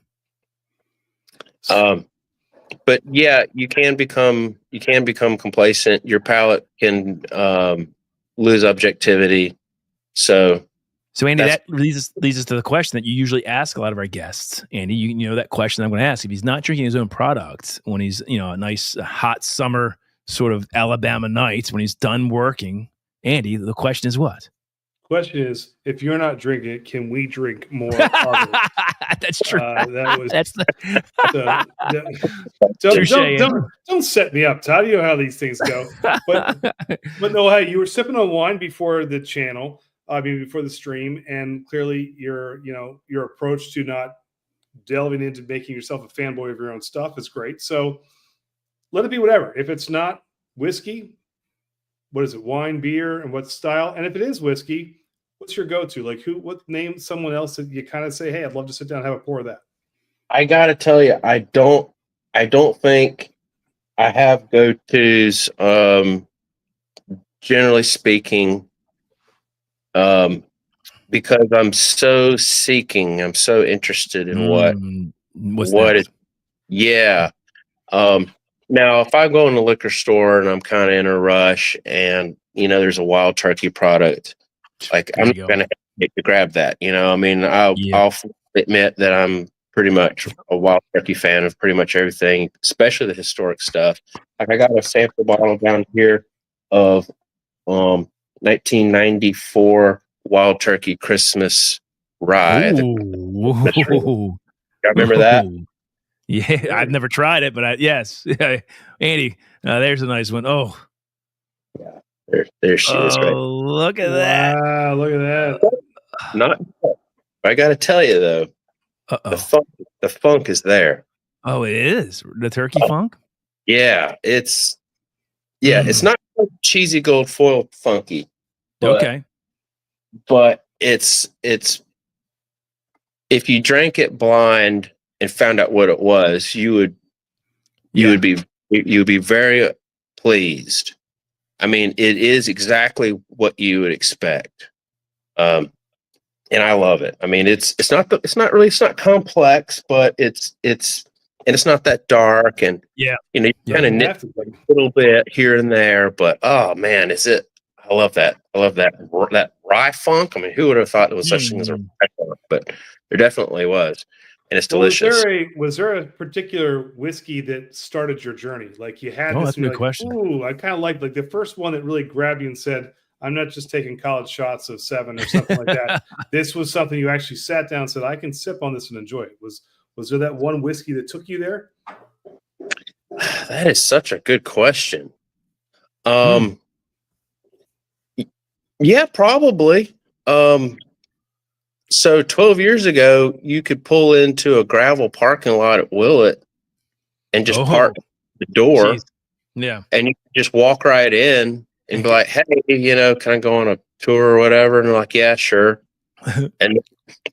But yeah, you can become complacent. Your palate can lose objectivity. So Andy, that leads us to the question that you usually ask a lot of our guests. Andy, you know that question I'm going to ask. If he's not drinking his own product when he's a nice hot summer sort of Alabama night when he's done working, Andy, the question is what? Question is, if you're not drinking it, can we drink more of it? That's true. Don't set me up, Todd. You know how these things go. But no, hey, you were sipping on wine before the channel, before the stream, and clearly your approach to not delving into making yourself a fanboy of your own stuff is great. So let it be whatever. If it's not whiskey, what is it? Wine, beer, and what style? And if it is whiskey, what's your go-to? Like what name someone else that you kind of say, hey, I'd love to sit down and have a pour of that? I gotta tell you, I don't think I have go-tos. Generally speaking, because I'm so seeking, I'm so interested in what is. Yeah. Now, if I go in the liquor store and I'm kind of in a rush and, there's a wild turkey product, like I'm not going to grab that, I mean, I'll admit that I'm pretty much a wild turkey fan of pretty much everything, especially the historic stuff. Like I got a sample bottle down here of 1994 Wild Turkey Christmas Rye. Ooh. I remember that? Yeah, I've never tried it, but yes. Andy, there's a nice one. Oh, There she is, right? Look at that. Wow, look at that. Not. I got to tell you though, the funk is there. Oh, it is the turkey funk. Yeah, it's not cheesy gold foil funky. Okay. But it's if you drank it blind and found out what it was, you would be very pleased. I mean, it is exactly what you would expect. And I love it. I mean, it's not complex, but it's not that dark, and you kind of nip a little bit here and there, but oh man, I love that. I love that rye funk. I mean, who would have thought there was such thing as a rye funk? But there definitely was, and it's delicious. Was there a particular whiskey that started your journey? Like you had this, that's a good question. Ooh, I kind of like the first one that really grabbed you and said, I'm not just taking college shots of 7 or something like that. This was something you actually sat down and said, I can sip on this and enjoy it. Was there that one whiskey that took you there? That is such a good question. Yeah, probably. So 12 years ago, you could pull into a gravel parking lot at Willett and just park at the door. Geez. Yeah. And you could just walk right in and be like, hey, can I go on a tour or whatever? And they're like, yeah, sure. and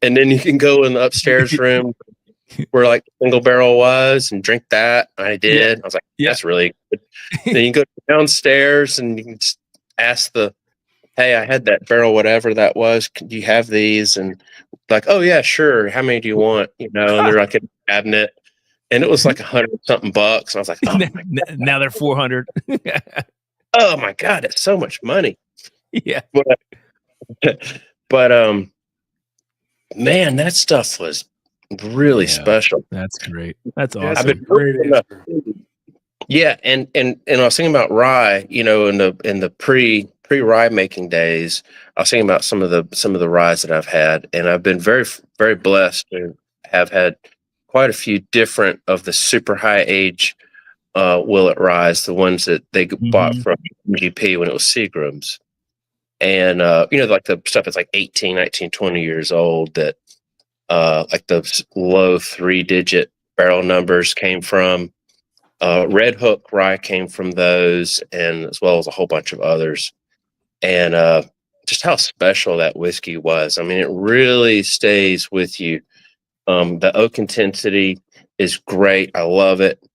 then you can go in the upstairs room where like the single barrel was and drink that. I did. I was like, that's really good. Then you go downstairs and you can just ask hey, I had that barrel, whatever that was. Do you have these? And like, oh yeah, sure. How many do you want? And they're like in a cabinet, and it was like $100-something bucks. And I was like, oh now they're 400. Oh my God, that's so much money. Yeah. But man, that stuff was really special. That's great. That's awesome. I've been great. Yeah, and I was thinking about rye, in the pre-rye making days. I was thinking about some of the ryes that I've had, and I've been very, very blessed to have had quite a few different of the super high age Willett ryes, the ones that they bought from MGP when it was Seagram's. And like the stuff that's like 18, 19, 20 years old that like the low 3-digit barrel numbers came from. Red Hook rye came from those, and as well as a whole bunch of others. And just how special that whiskey was. I mean, it really stays with you. The oak intensity is great. I love it.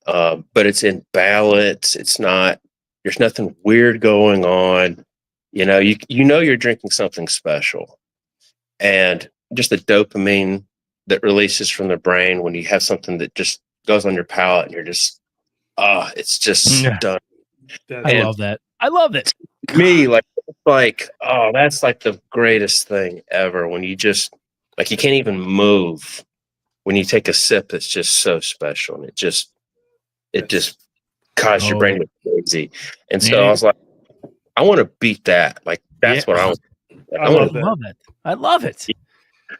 But it's in balance. There's nothing weird going on. You're drinking something special. And just the dopamine that releases from the brain when you have something that just goes on your palate and you're just, it's just done. I love that. I love it. Me, that's like the greatest thing ever when you just, like, you can't even move when you take a sip. It's just so special. And it just causes your brain to go crazy. And so I was like, I want to beat that. Like, that's what I want. I love it. I love it.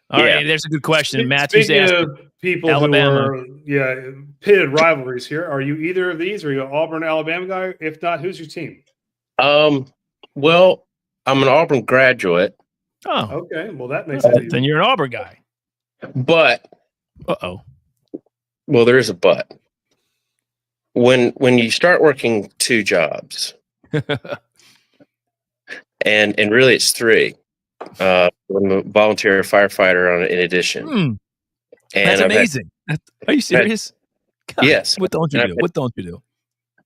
All right, there's a good question. Matthew's asking. People Alabama. who are pitted rivalries here. Are you either of these? Are you an Auburn, Alabama guy? If not, who's your team? Well, I'm an Auburn graduate. Oh, okay. Well, that makes sense. Then you're an Auburn guy. But well, there is a but. When you start working 2 jobs, and really it's 3. I'm a volunteer firefighter in addition. That's amazing. Are you serious? God, yes. What don't you do? What don't you do?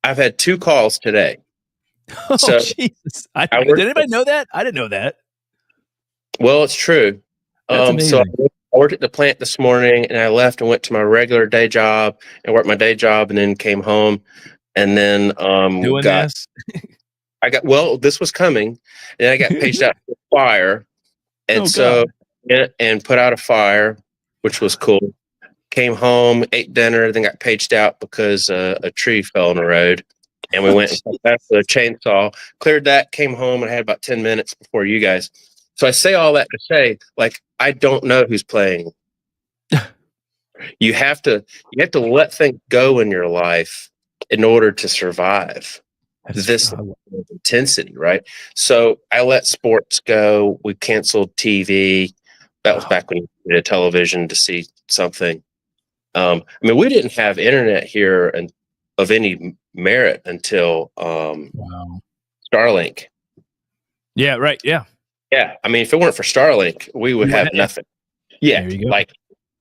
I've had 2 calls today. Oh, so Jesus. Did anybody know that? I didn't know that. Well, it's true. So I worked at the plant this morning, and I left and went to my regular day job and worked my day job, and then came home, and then this was coming, and I got paged out for a fire, and and put out a fire, which was cool. Came home, ate dinner, then got paged out because a tree fell on the road. And we went and put that with a chainsaw, cleared that, came home, and I had about 10 minutes before you guys. So I say all that to say, like, I don't know who's playing. You have to let things go in your life in order to survive this level of intensity, right? So I let sports go. We canceled TV. That was back when you needed a television to see something. I mean, we didn't have internet here and of any merit until Starlink. Yeah, right. Yeah. Yeah. I mean, if it weren't for Starlink, we would have nothing. Yeah. There you go. Like,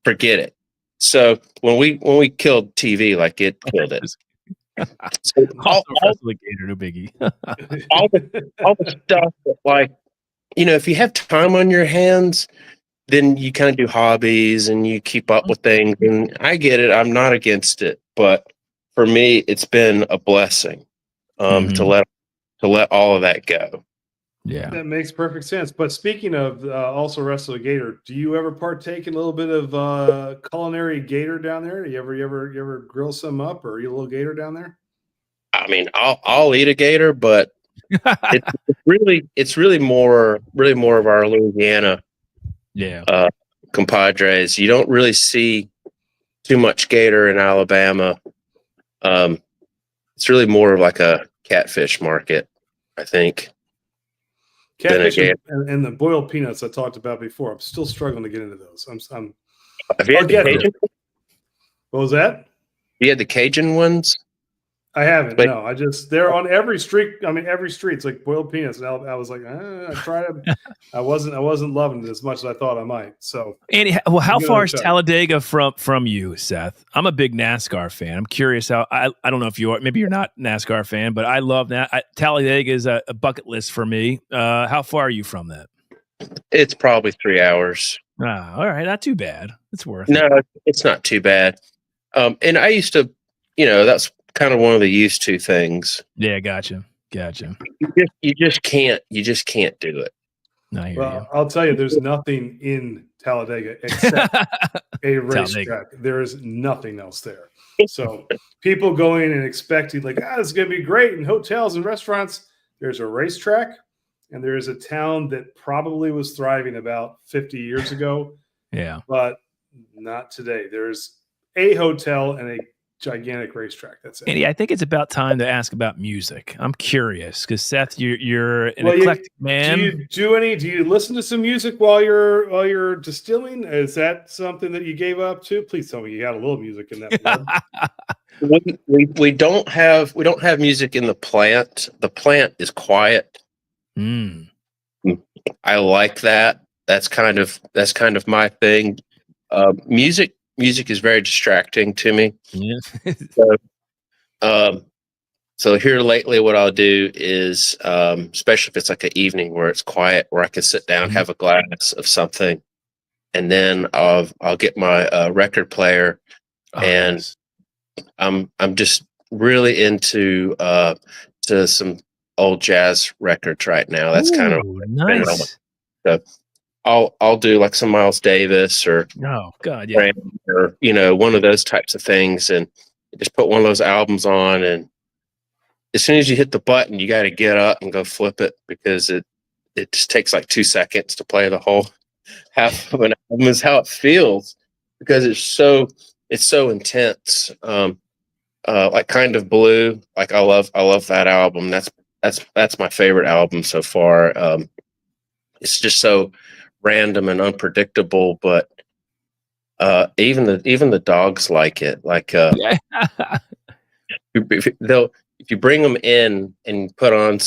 forget it. So when we killed TV, like it killed it. So Also, wrestle a gator, no biggie. all the stuff that, like, you know, if you have time on your hands, then you kind of do hobbies and you keep up with things. And I get it. I'm not against it. But for me, it's been a blessing to let all of that go. Yeah. That makes perfect sense. But speaking of also wrestle a gator, do you ever partake in a little bit of culinary gator down there? You ever grill some up or eat a little gator down there? I mean, I'll eat a gator, but it's really more of our Louisiana compadres. You don't really see too much gator in Alabama. It's really more of like a catfish market, I think. Catfish and the boiled peanuts I talked about before. I'm still struggling to get into those. Have you had the Cajun? What was that? You had the Cajun ones? I haven't. No, they're on every street. I mean, every street. It's like boiled peanuts. And I was like, I tried it. I wasn't loving it as much as I thought I might. So, Andy, well, how far is Talladega from you, Seth? I'm a big NASCAR fan. I'm curious how. I don't know if you are. Maybe you're not a NASCAR fan, but I love Talladega is a bucket list for me. How far are you from that? It's probably 3 hours. All right, not too bad. It's worth it. No, it's not too bad. And I used to, that's kind of one of the used to things. Yeah, gotcha. You just can't do it. Well, I'll tell you, there's nothing in Talladega except a racetrack. There is nothing else there. So people going and expecting like, this is going to be great in hotels and restaurants. There's a racetrack, and there is a town that probably was thriving about 50 years ago. Yeah, but not today. There's a hotel and a gigantic racetrack. That's it. Andy, I think it's about time to ask about music. I'm curious because Seth, you're an eclectic man. Do you listen to some music while you're distilling? Is that something that you gave up to? Please tell me you had a little music in that blood. we don't have music in the plant. The plant is quiet. I like that. That's kind of my thing. Music is very distracting to me. Yeah. So here lately, what I'll do is, especially if it's like an evening where it's quiet, where I can sit down, have a glass of something, and then I'll get my record player, and I'm just really into to some old jazz records right now. That's kind of nice. So I'll do like some Miles Davis or or one of those types of things, and just put one of those albums on, and as soon as you hit the button, you got to get up and go flip it, because it just takes like 2 seconds to play the whole half of an album is how it feels, because it's so intense. Like Kind of Blue, like I love that album. That's my favorite album so far. It's just so random and unpredictable, but even the dogs like it. Like if you bring them in and put on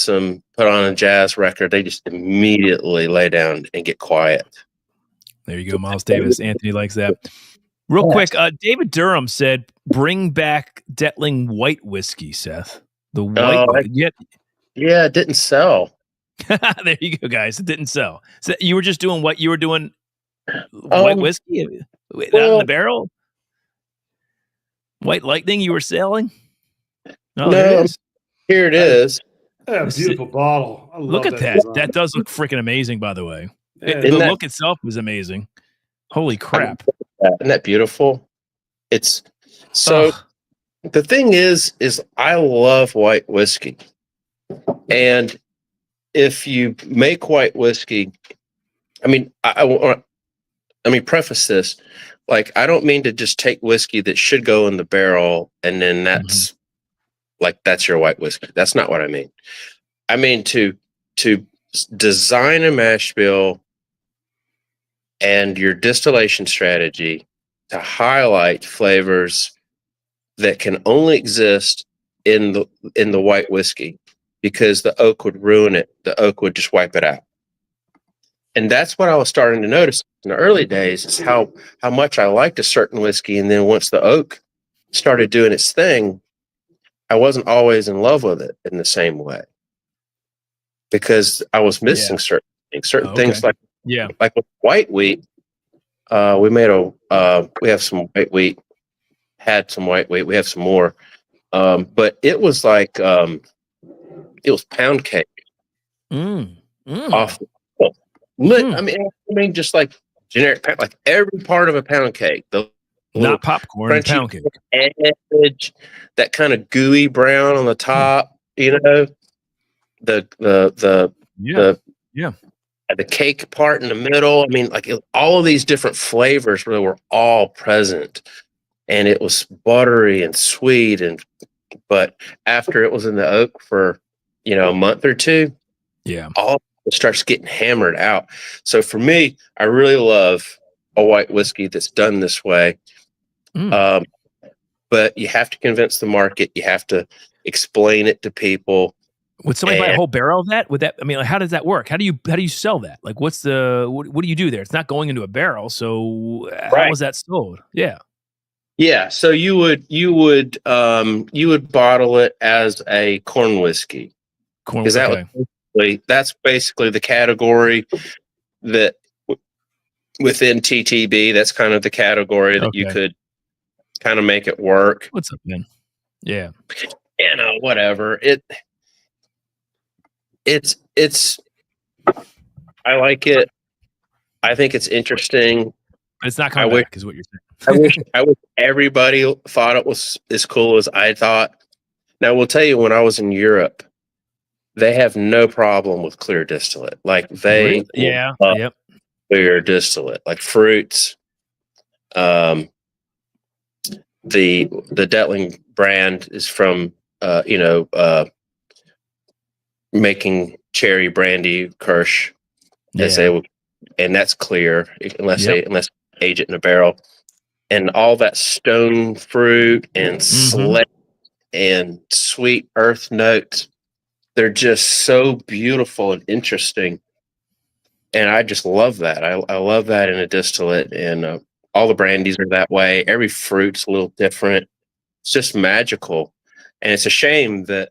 a jazz record, they just immediately lay down and get quiet. There you go, Miles Davis. Anthony likes that. Real quick, David Durham said, "Bring back Dettling white whiskey, Seth." The white, yeah, it didn't sell. There you go, guys. It didn't sell. So you were just doing what you were doing? White whiskey out in the barrel. White Lightning. You were selling. Oh, no, here it is. Yeah, beautiful bottle. I look at that. That does look freaking amazing, by the way. The look itself was amazing. Holy crap. Isn't that beautiful? It's so the thing is I love white whiskey. And if you make white whiskey, I mean, let me preface this. Like, I don't mean to just take whiskey that should go in the barrel and then that's that's your white whiskey. That's not what I mean. I mean to design a mash bill and your distillation strategy to highlight flavors that can only exist in the white whiskey, because the oak would ruin it. The oak would just wipe it out. And that's what I was starting to notice in the early days, is how much I liked a certain whiskey. And then once the oak started doing its thing, I wasn't always in love with it in the same way, because I was missing certain things. Certain things like with white wheat. We have some white wheat, had some white wheat. We have some more. But it was like, it was pound cake. Off. I mean, just like generic, like every part of a pound cake. The not popcorn, pound cake. Edge, that kind of gooey brown on the top. You know, the cake part in the middle. I mean, like all of these different flavors really were all present, and it was buttery and sweet. But after it was in the oak for a month or two, all it starts getting hammered out. So for me, I really love a white whiskey that's done this way. But you have to convince the market. You have to explain it to people. Would somebody buy a whole barrel of that? Would that? I mean, like, how does that work? How do you sell that? Like, what do you do there? It's not going into a barrel, so how is that sold? Yeah. So you would bottle it as a corn whiskey, because that's basically the category that within TTB. That's kind of the category that you could kind of make it work. What's up, man? Yeah. Whatever it's. I like it. I think it's interesting. But it's not coming back, is what you're saying. I wish everybody thought it was as cool as I thought. Now, we'll tell you, when I was in Europe, they have no problem with clear distillate. Like they, clear distillate, like fruits. The Dettling brand is from, making cherry brandy Kirsch, and that's clear unless they age it in a barrel. And all that stone fruit and slate and sweet earth notes, they're just so beautiful and interesting. And I just love that. I love that in a distillate. And all the brandies are that way. Every fruit's a little different. It's just magical. And it's a shame that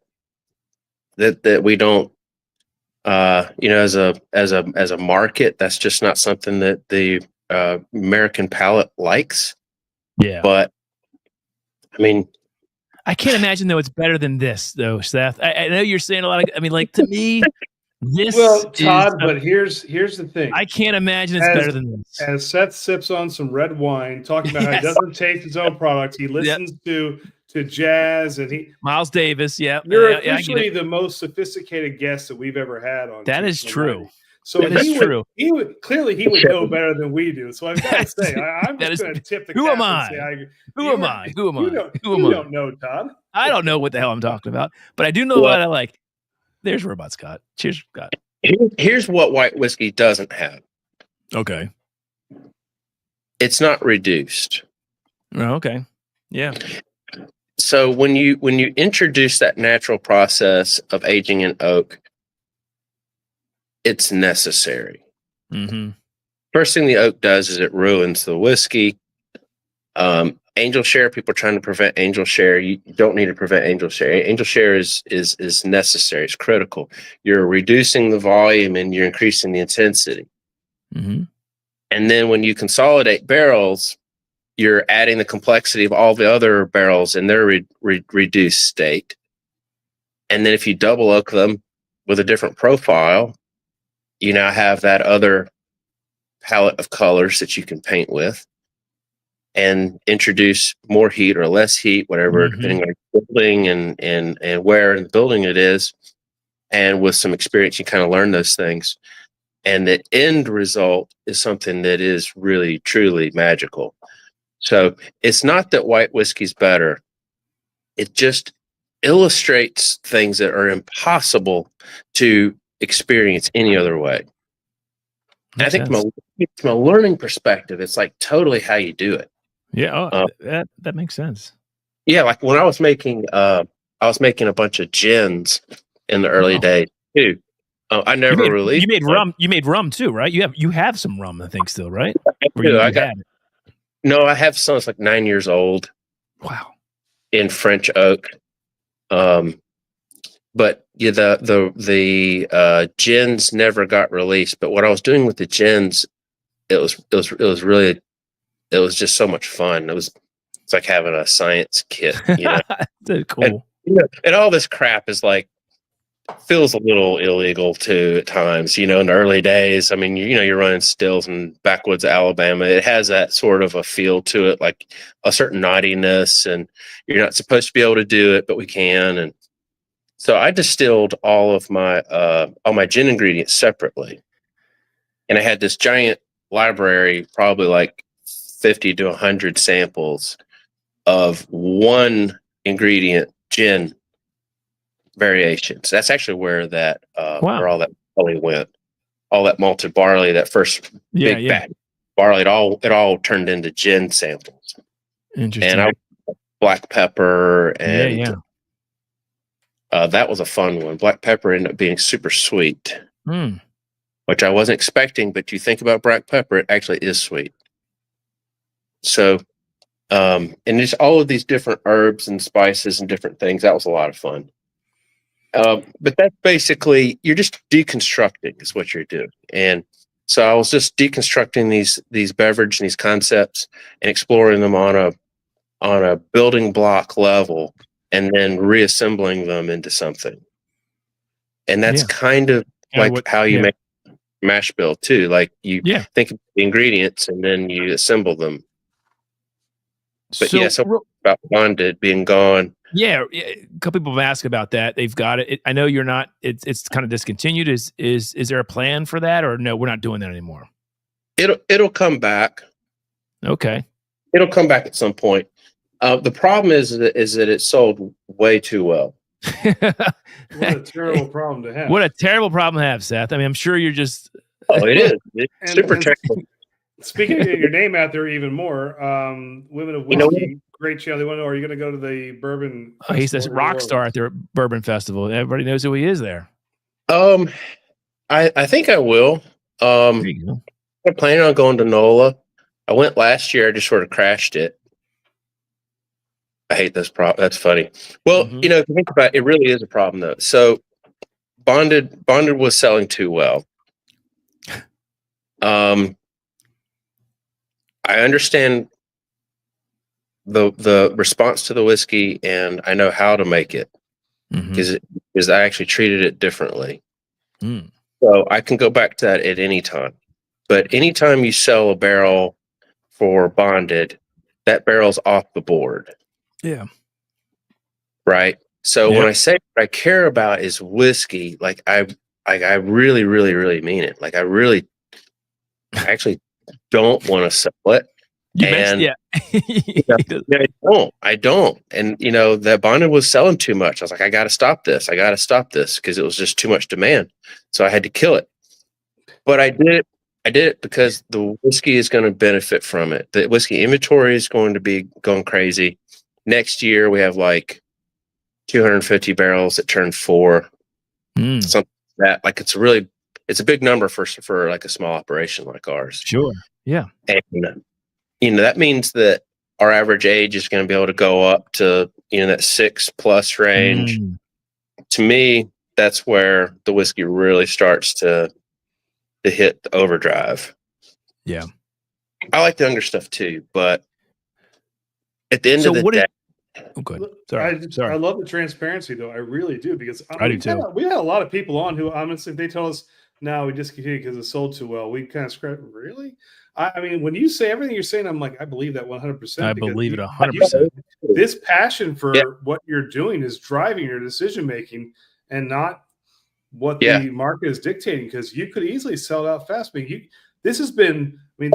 we don't, as a market, that's just not something that the American palate likes. But I mean, I can't imagine though it's better than this though, Seth. I know you're saying a lot of. I mean, like, to me, this. Well, Todd, but here's the thing. I can't imagine it's better than this. As Seth sips on some red wine, talking about how he doesn't taste his own products, he listens to jazz, and Miles Davis. You're officially the most sophisticated guest that we've ever had on. That is true. So true. He would know better than we do. So I've got to say, I'm just going to tip the cap. Who am I? Who am I? You don't know, Todd. I don't know what the hell I'm talking about, but I do know what I like. There's Robot Scott. Cheers, Scott. Here's what white whiskey doesn't have. Okay. It's not reduced. Oh, okay. Yeah. So when you introduce that natural process of aging in oak, it's necessary. First thing the oak does is it ruins the whiskey. Angel share, people are trying to prevent angel share. You don't need to prevent angel share. Angel share is necessary. It's critical. You're reducing the volume and you're increasing the intensity. And then when you consolidate barrels, you're adding the complexity of all the other barrels in their reduced state. And then if you double oak them with a different profile, you now have that other palette of colors that you can paint with and introduce more heat or less heat, whatever, depending on the building and where in the building it is. And with some experience, you kind of learn those things. and the end result is something that is really, truly magical. So it's not that white whiskey's better. It just illustrates things that are impossible to experience any other way. And I think from a learning perspective, it's like totally how you do it. Yeah, that makes sense. Yeah, like when I was making a bunch of gins in the early days too. I never released. You made rum too, right? You have some rum, I think, still, right? No, I have some. It's like 9 years old. Wow. In French oak. But yeah, the gins never got released. But what I was doing with the gins, it was just so much fun. It's like having a science kit, you know. Cool. And all this crap is like feels a little illegal too at times, you know, in the early days. I mean, you're running stills in backwoods Alabama. It has that sort of a feel to it, like a certain naughtiness, and you're not supposed to be able to do it, but we can. And so I distilled all my gin ingredients separately. And I had this giant library, probably like 50 to 100 samples of one ingredient gin variations. That's actually where that where all that barley went. All that malted barley, that first big batch barley, it all turned into gin samples. Interesting. And black pepper and that was a fun one. Black pepper ended up being super sweet, which I wasn't expecting. But you think about black pepper, it actually is sweet. So, and just all of these different herbs and spices and different things. That was a lot of fun. But that's basically, you're just deconstructing is what you're doing. And so I was just deconstructing these beverage and these concepts and exploring them on a building block level and then reassembling them into something. And that's kind of like how you make mash bill too. Like you think of the ingredients and then you assemble them. But so about bonded being gone. Yeah, a couple people have asked about that. They've got it. I know you're not. It's kind of discontinued. Is there a plan for that, or no? We're not doing that anymore. It'll come back. Okay. It'll come back at some point. The problem is that it sold way too well. What a terrible problem to have. What a terrible problem to have, Seth. I mean, I'm sure you're just. Oh, it is. It's super technical. Speaking of getting your name out there even more, Women of Whiskey, great channel. They want to know, are you going to go to the bourbon? Oh, he's this rock star at their bourbon festival. Everybody knows who he is there. I think I will. I'm planning on going to NOLA. I went last year. I just sort of crashed it. I hate this problem. That's funny. Well, if you think about it, it really is a problem though. So Bonded was selling too well. I understand the response to the whiskey, and I know how to make it because I actually treated it differently. So I can go back to that at any time. But anytime you sell a barrel for bonded, that barrel's off the board. Yeah. Right. So when I say what I care about is whiskey, like I really, really, really mean it. Like I actually don't want to sell it. I don't. And that bonded was selling too much. I was like, I got to stop this because it was just too much demand. So I had to kill it. But I did it because the whiskey is going to benefit from it. The whiskey inventory is going to be going crazy. Next year we have like 250 barrels that turn 4. Something like that. Like it's a big number for like a small operation like ours. Sure. Yeah. And that means that our average age is going to be able to go up to that 6+ range. To me, that's where the whiskey really starts to hit the overdrive. Yeah. I like the younger stuff too, but at the end of the day. Good. Sorry. I love the transparency though. I really do, because I do too. We had a lot of people on who honestly, they tell us, no, we discontinued because it sold too well. We kind of scrapped. Really? I mean, when you say everything you're saying, I'm like, I believe that 100%. I believe it 100%. This passion for what you're doing is driving your decision making, and not what the market is dictating, because you could easily sell it out fast. I mean,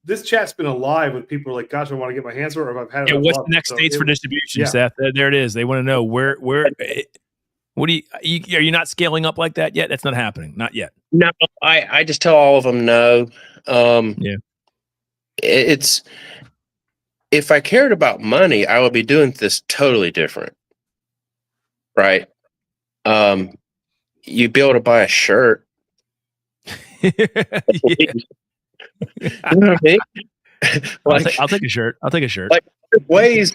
this chat's been alive with people like, gosh, I want to get my hands on it, or if I've had it. Yeah, what's the next states for distribution, Seth? There it is. They want to know where. What do you are you not scaling up like that yet? That's not happening. Not yet. No, I just tell all of them no. It's, if I cared about money, I would be doing this totally different, right? You'd be able to buy a shirt. Yeah. You know what I mean? I'll take a shirt. I'll take a shirt. Like, there's ways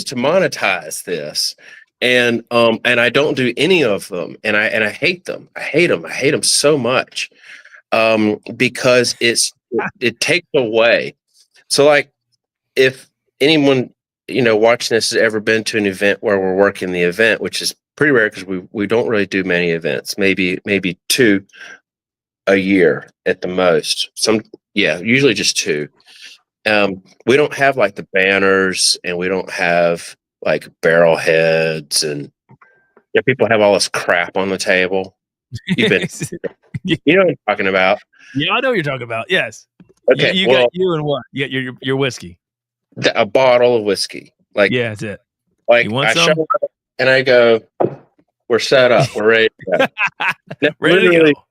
to monetize this, and I don't do any of them, and I hate them. I hate them so much, because it takes away. So, like, if anyone watching this has ever been to an event where we're working the event, which is pretty rare because we don't really do many events, maybe 2 a year at the most. Usually just 2. We don't have like the banners, and we don't have like barrel heads, and people have all this crap on the table. You know what I'm talking about? Yeah, I know what you're talking about. Yes. Okay. You got you and what? You got your whiskey. A bottle of whiskey. Like, yeah, that's it. Like, you want I some? show up and I go, we're set up. We're ready to go. Ready to go.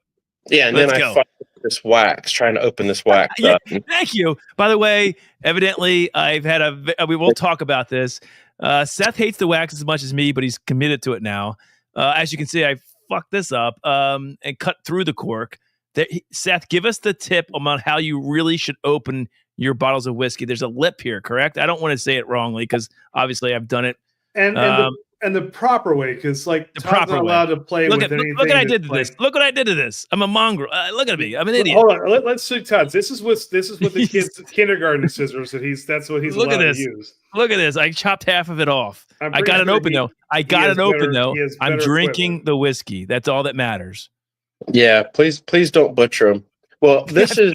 Yeah, and Let's then go. I fight this wax, trying to open this wax up. Thank you. By the way, evidently, we will talk about this. Seth hates the wax as much as me, but he's committed to it now. As you can see, I fucked this up and cut through the cork. Seth, give us the tip about how you really should open your bottles of whiskey. There's a lip here, correct? I don't want to say it wrongly, because obviously I've done it. And the proper way, because like Todd's not allowed to play with anything. Look what I did to this. Look what I did to this. I'm a mongrel. Look at me. I'm an idiot. Hold on. Let's see, Todd. This is what the kids' kindergarten scissors that's what he's allowed to use. Look at this. I chopped half of it off. I got it open though. I'm drinking the whiskey. That's all that matters. Yeah, please don't butcher them. Well, this is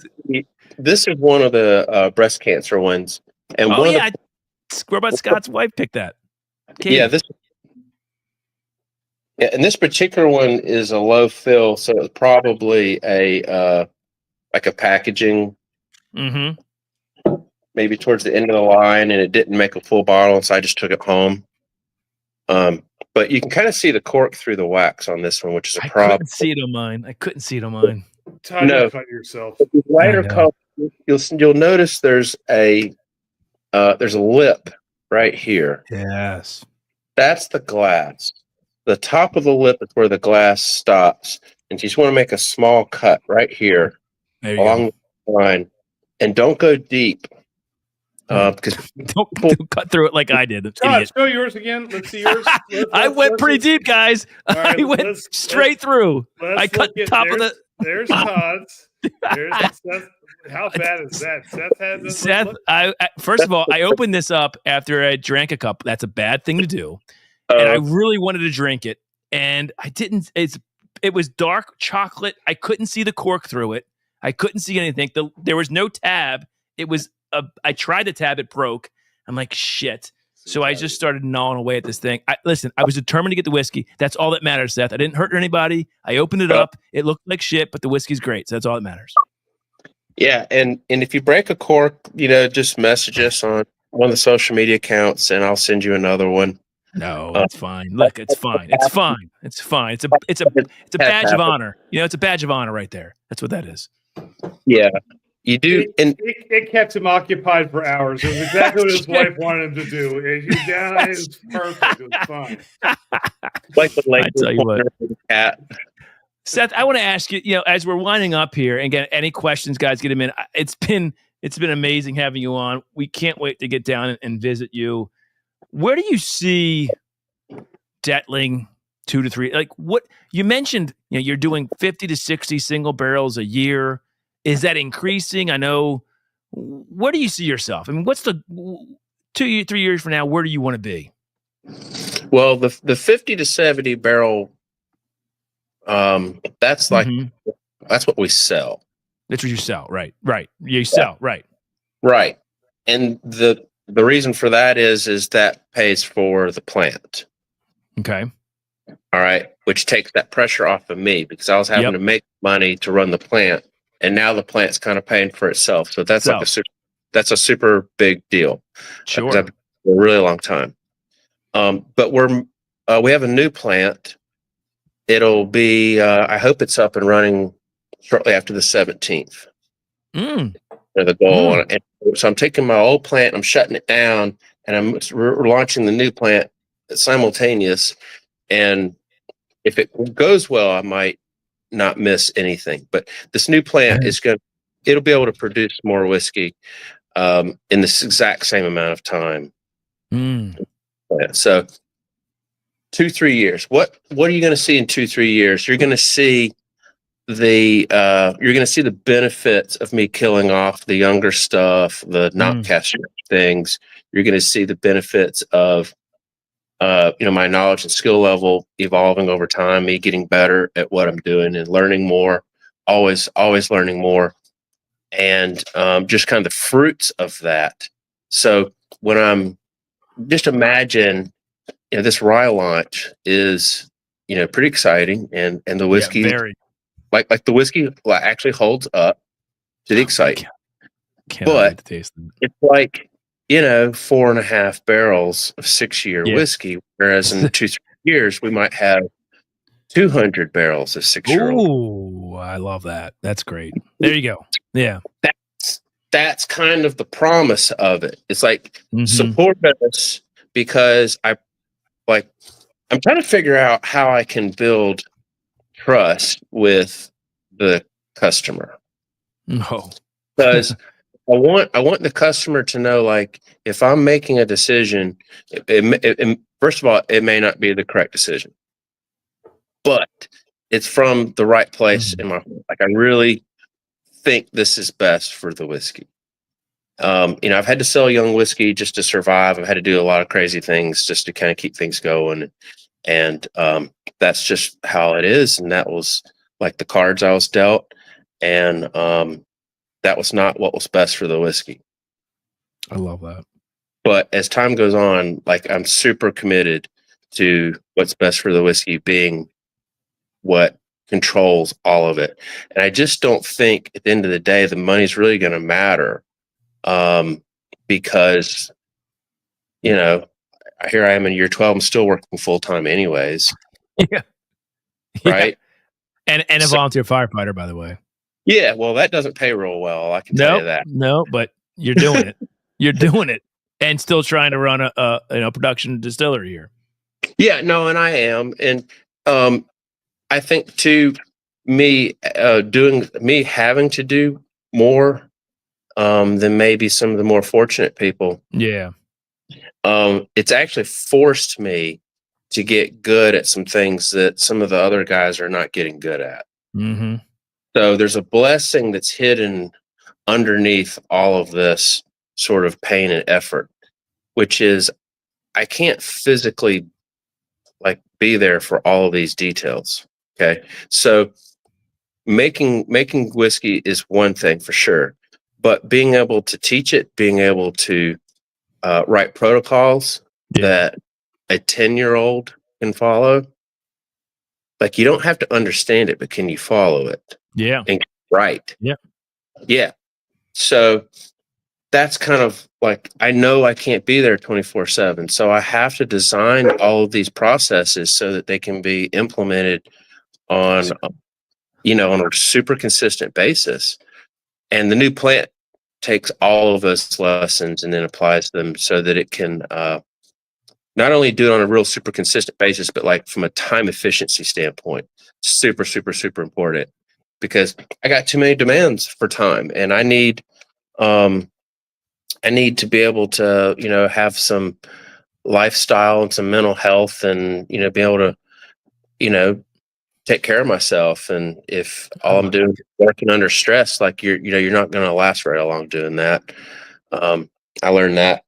one of the breast cancer ones. And Robot Scott's wife picked that. Katie. Yeah, and this particular one is a low fill, so it's probably a packaging, maybe towards the end of the line, and it didn't make a full bottle, so I just took it home. But you can kind of see the cork through the wax on this one, which is a problem. I couldn't see it on mine. Todd, no, cut yourself. The lighter color, you'll notice there's a lip right here. Yes, that's the glass. The top of the lip is where the glass stops, and you just want to make a small cut right here along the line, and don't go deep, because don't cut through it like I did. Todd, show yours again. Let's see yours. I went pretty deep, guys. Right, I went straight through. I cut top of the. There's Todd's. There's Seth. How bad is that? Seth had this. Seth, first of all, I opened this up after I drank a cup. That's a bad thing to do. And I really wanted to drink it, and I didn't. It was dark chocolate. I couldn't see the cork through it. I couldn't see anything. There was no tab. It was. I tried the tab. It broke. I'm like, shit. So I just started gnawing away at this thing. Listen, I was determined to get the whiskey. That's all that matters, Seth. I didn't hurt anybody. I opened it up. It looked like shit, but the whiskey's great. So that's all that matters. Yeah, and if you break a cork, just message us on one of the social media accounts, and I'll send you another one. No, it's fine. Look, it's fine. It's fine. It's fine. It's a badge of honor. It's a badge of honor right there. That's what that is. Yeah, you do. And it kept him occupied for hours. It was exactly what his wife wanted him to do. He was down. It was perfect. It was fine. Like the I tell you what, cat. Seth, I want to ask you. As we're winding up here, and again, any questions, guys, get them in. It's been amazing having you on. We can't wait to get down and visit you. Where do you see Dettling 2 to 3? Like what you mentioned, you're doing 50 to 60 single barrels a year. Is that increasing? I know. Where do you see yourself? I mean, what's the 3 years from now? Where do you want to be? Well, the 50 to 70 barrel, that's like that's what we sell. That's what you sell, right? Right. You sell, right? Right. And the reason for that is that pays for the plant. Okay. All right, which takes that pressure off of me because I was having to make money to run the plant, and now the plant's kind of paying for itself. So that's like a super big deal. Sure. I've been for a really long time. But we have a new plant. It'll be I hope it's up and running shortly after the 17th. The goal. And so I'm taking my old plant, I'm shutting it down, and we're launching the new plant simultaneous. And if it goes well, I might not miss anything. But this new plant it'll be able to produce more whiskey in this exact same amount of time. So 2-3 years. What are you going to see in 2-3 years? You're going to see the benefits of me killing off the younger stuff, the not cast things. You're going to see the benefits of my knowledge and skill level evolving over time, me getting better at what I'm doing and learning more, always learning more, and just kind of the fruits of that. So when I'm just imagine, this rye launch is, pretty exciting, and the whiskey, like the whiskey actually holds up to the excitement. But to taste it. It's like, 4.5 barrels of 6-year whiskey, whereas in 2-3 years, we might have 200 barrels of 6-year-old. Ooh, I love that. That's great. There you go. Yeah. That's kind of the promise of it. It's like, support us, because I'm trying to figure out how I can build trust with the customer. No. Because I want the customer to know, like, if I'm making a decision, first of all, it may not be the correct decision, but it's from the right place in my heart. Like, I really think this is best for the whiskey. I've had to sell young whiskey just to survive. I've had to do a lot of crazy things just to kind of keep things going. And that's just how it is. And that was like the cards I was dealt. And that was not what was best for the whiskey. I love that. But as time goes on, like, I'm super committed to what's best for the whiskey being what controls all of it. And I just don't think at the end of the day, the money's really going to matter. Because, here I am in year 12, I'm still working full time anyways. Yeah. Right. And a volunteer firefighter, by the way. Yeah. Well, that doesn't pay real well. I can tell you that. No, but you're doing it. You're doing it, and still trying to run a production distillery here. Yeah. No, and I am. And, I think too, me having to do more, than maybe some of the more fortunate people. Yeah. It's actually forced me to get good at some things that some of the other guys are not getting good at. So there's a blessing that's hidden underneath all of this sort of pain and effort, which is I can't physically be there for all of these details. Okay. So making whiskey is one thing for sure, but being able to teach it, being able to write protocols that a 10-year-old can follow. Like, you don't have to understand it, but can you follow it? Yeah. And right. Yeah. Yeah. So that's kind of like, I know I can't be there 24/7. So I have to design all of these processes so that they can be implemented on a super consistent basis. And the new plant takes all of those lessons and then applies them so that it can not only do it on a real super consistent basis, but like from a time efficiency standpoint, super, super, super important, because I got too many demands for time, and I need to be able to, have some lifestyle and some mental health, and, be able to, take care of myself. And if all I'm doing is working under stress, like you're not going to last very long doing that. I learned that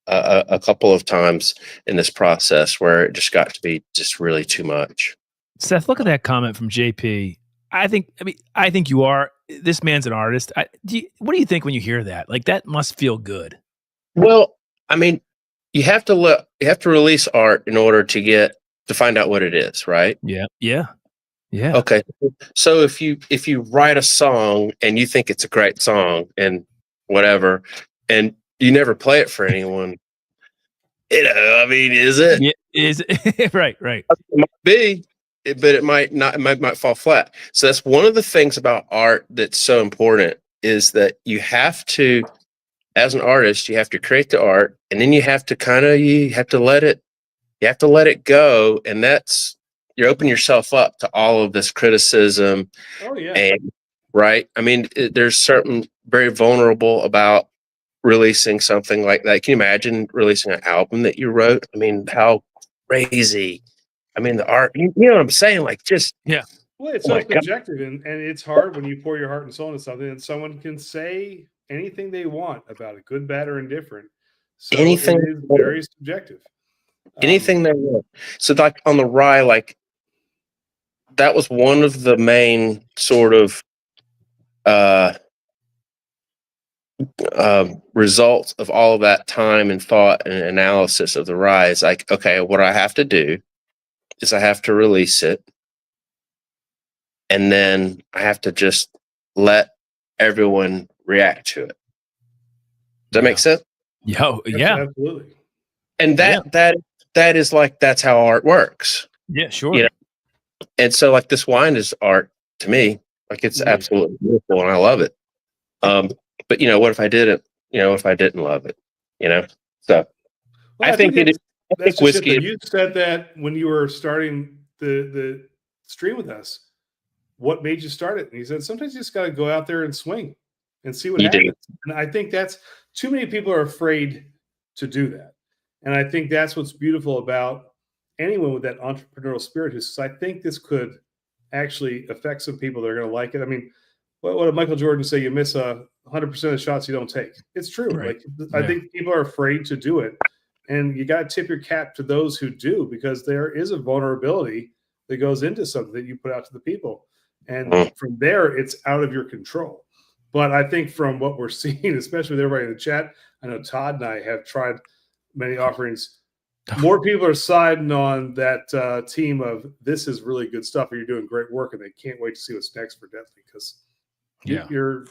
a couple of times in this process where it just got to be just really too much. Seth, look at that comment from JP. I think you are. This man's an artist. What do you think when you hear that? Like, that must feel good. Well, I mean, you have to release art in order to get to find out what it is, right? Yeah. Yeah. Yeah. Okay. So if you write a song and you think it's a great song and whatever, and you never play it for anyone, I mean, is it? Yeah. Is right. Right. It might be, but it might not. It might fall flat. So that's one of the things about art that's so important is that you have to, as an artist, you have to create the art, and then you have to let it go, and that's you open yourself up to all of this criticism. Oh yeah. And right, I mean, there's certain very vulnerable about releasing something like that. Can you imagine releasing an album that you wrote? I mean, how crazy. I mean, the art, you know what I'm saying? Like, just, Yeah. Well, it's oh so my God. subjective, and it's hard when you pour your heart and soul into something, and someone can say anything they want about it, good, bad, or indifferent. So Anything, it is very subjective. anything they want. So, like on the Rye, like that was one of the main sort of results of all of that time and thought and analysis of the Rye. Is like, okay, what I have to do is I have to release it, and then I have to just let everyone react to it. Does that make sense? Yeah. Yeah. Absolutely. And that is like, that's how art works. Yeah. Sure. You know? And so like this wine is art to me. Like it's absolutely beautiful and I love it. But you know, what if I didn't, if I didn't love it, So Well, I think that's just whiskey. it. You said that when you were starting the stream with us. What made you start it? And he said, sometimes you just got to go out there and swing and see what happens. And I think that's too many people are afraid to do that. And I think that's what's beautiful about anyone with that entrepreneurial spirit who says, I think this could actually affect some people that are going to like it. I mean, what did Michael Jordan say? You miss 100% of the shots you don't take. It's true. Right. I think people are afraid to do it. And you got to tip your cap to those who do, because there is a vulnerability that goes into something that you put out to the people. And from there, it's out of your control. But I think from what we're seeing, especially with everybody in the chat, I know Todd and I have tried many offerings. More people are siding on that team of this is really good stuff, and you're doing great work, and they can't wait to see what's next for Dettling, because you're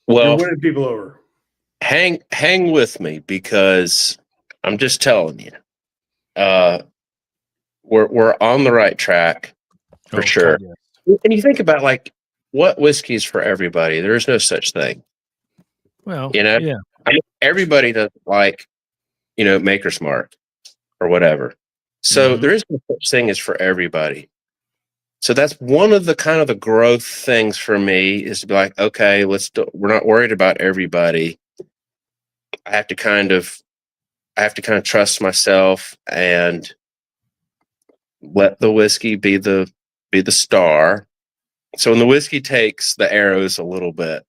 winning people over. Hang with me, because I'm just telling you, we're on the right track for sure. Yeah. And you think about like what whiskey is for everybody. There is no such thing. Well, I mean, everybody doesn't like, Maker's Mark or whatever. So there is no such thing as for everybody. So that's one of the kind of the growth things for me, is to be like, okay, we're not worried about everybody. I have to kind of trust myself and let the whiskey be the star. So when the whiskey takes the arrows a little bit,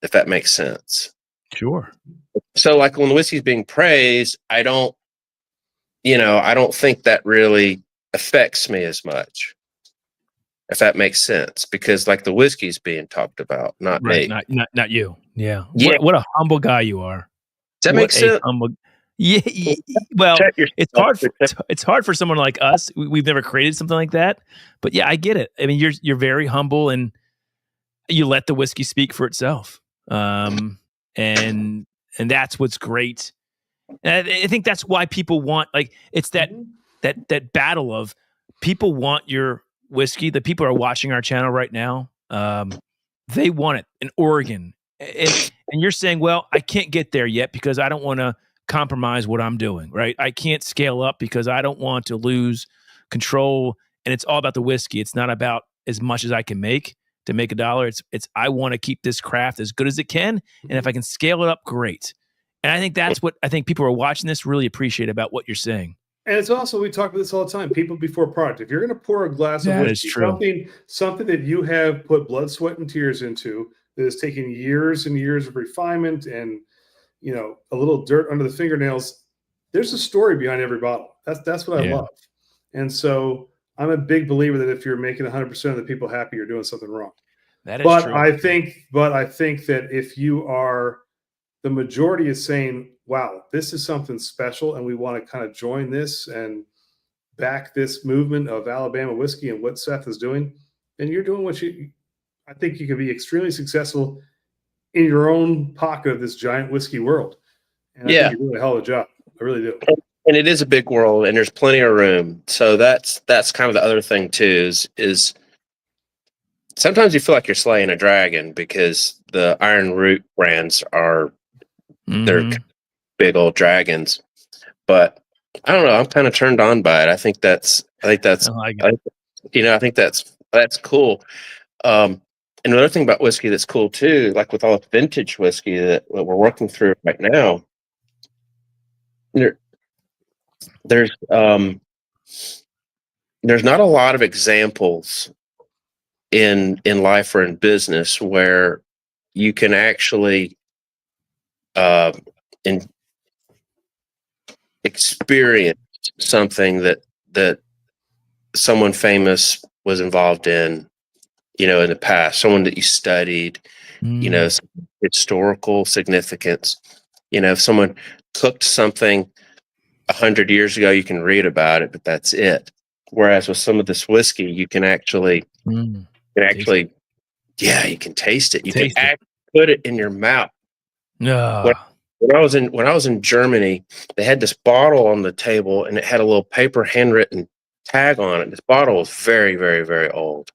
if that makes sense. Sure. So like when the whiskey's being praised, I don't think that really affects me as much, if that makes sense, because like the whiskey's being talked about, not Right. me. Not you. Yeah. Yeah. What a humble guy you are. Does that make sense? Yeah. Well, it's hard for someone like us. We've never created something like that, but yeah, I get it. I mean, you're very humble, and you let the whiskey speak for itself. And that's what's great. And I think that's why people want, like, it's that battle of people want your whiskey. The people are watching our channel right now. They want it in Oregon. And you're saying, well, I can't get there yet because I don't want to compromise what I'm doing, right? I can't scale up because I don't want to lose control. And it's all about the whiskey. It's not about as much as I can make to make $1. It's I want to keep this craft as good as it can. And if I can scale it up, great. And I think that's what I think people who are watching this really appreciate about what you're saying. And it's also, we talk about this all the time, people before product. If you're going to pour a glass of whiskey, something that you have put blood, sweat, and tears into, that has taken years and years of refinement and, a little dirt under the fingernails, there's a story behind every bottle. That's what I love. And so I'm a big believer that if you're making 100% of the people happy, you're doing something wrong. That is true. I think that if you are, the majority is saying, wow, this is something special, and we want to kind of join this and back this movement of Alabama whiskey and what Seth is doing, then you're doing what I think you can be extremely successful in your own pocket of this giant whiskey world. And I think you're doing a hell of a job. I really do. And it is a big world, and there's plenty of room. So that's kind of the other thing too. Is sometimes you feel like you're slaying a dragon because the Iron Root brands are they're big old dragons. But I don't know. I'm kind of turned on by it. I think that's cool. And another thing about whiskey that's cool too, like with all the vintage whiskey that we're working through right now, there's not a lot of examples in life or in business where you can actually experience something that someone famous was involved in, in the past, someone that you studied, some historical significance. If someone cooked something 100 years ago, you can read about it, but that's it. Whereas with some of this whiskey, you can actually, you can taste it. You can actually put it in your mouth. No. When I was in Germany, they had this bottle on the table, and it had a little paper handwritten tag on it. This bottle was very, very, very old.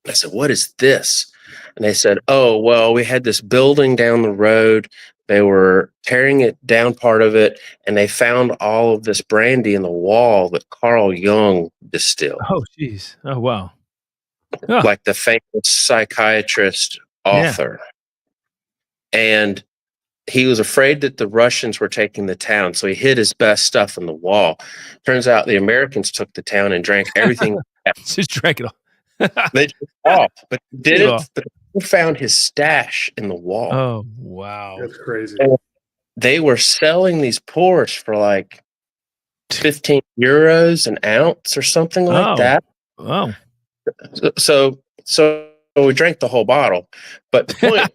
I said, "What is this?" And they said, "Oh, well, we had this building down the road. They were tearing it down, part of it, and they found all of this brandy in the wall that Carl Jung distilled." Oh, jeez. Oh, wow. Like the famous psychiatrist author. Yeah. And he was afraid that the Russians were taking the town, so he hid his best stuff in the wall. Turns out the Americans took the town and drank everything. Just drank it all. They took it off, but they found his stash in the wall. Oh, wow. That's crazy. And they were selling these pours for like 15 euros an ounce or something like that. Oh. So we drank the whole bottle. But the point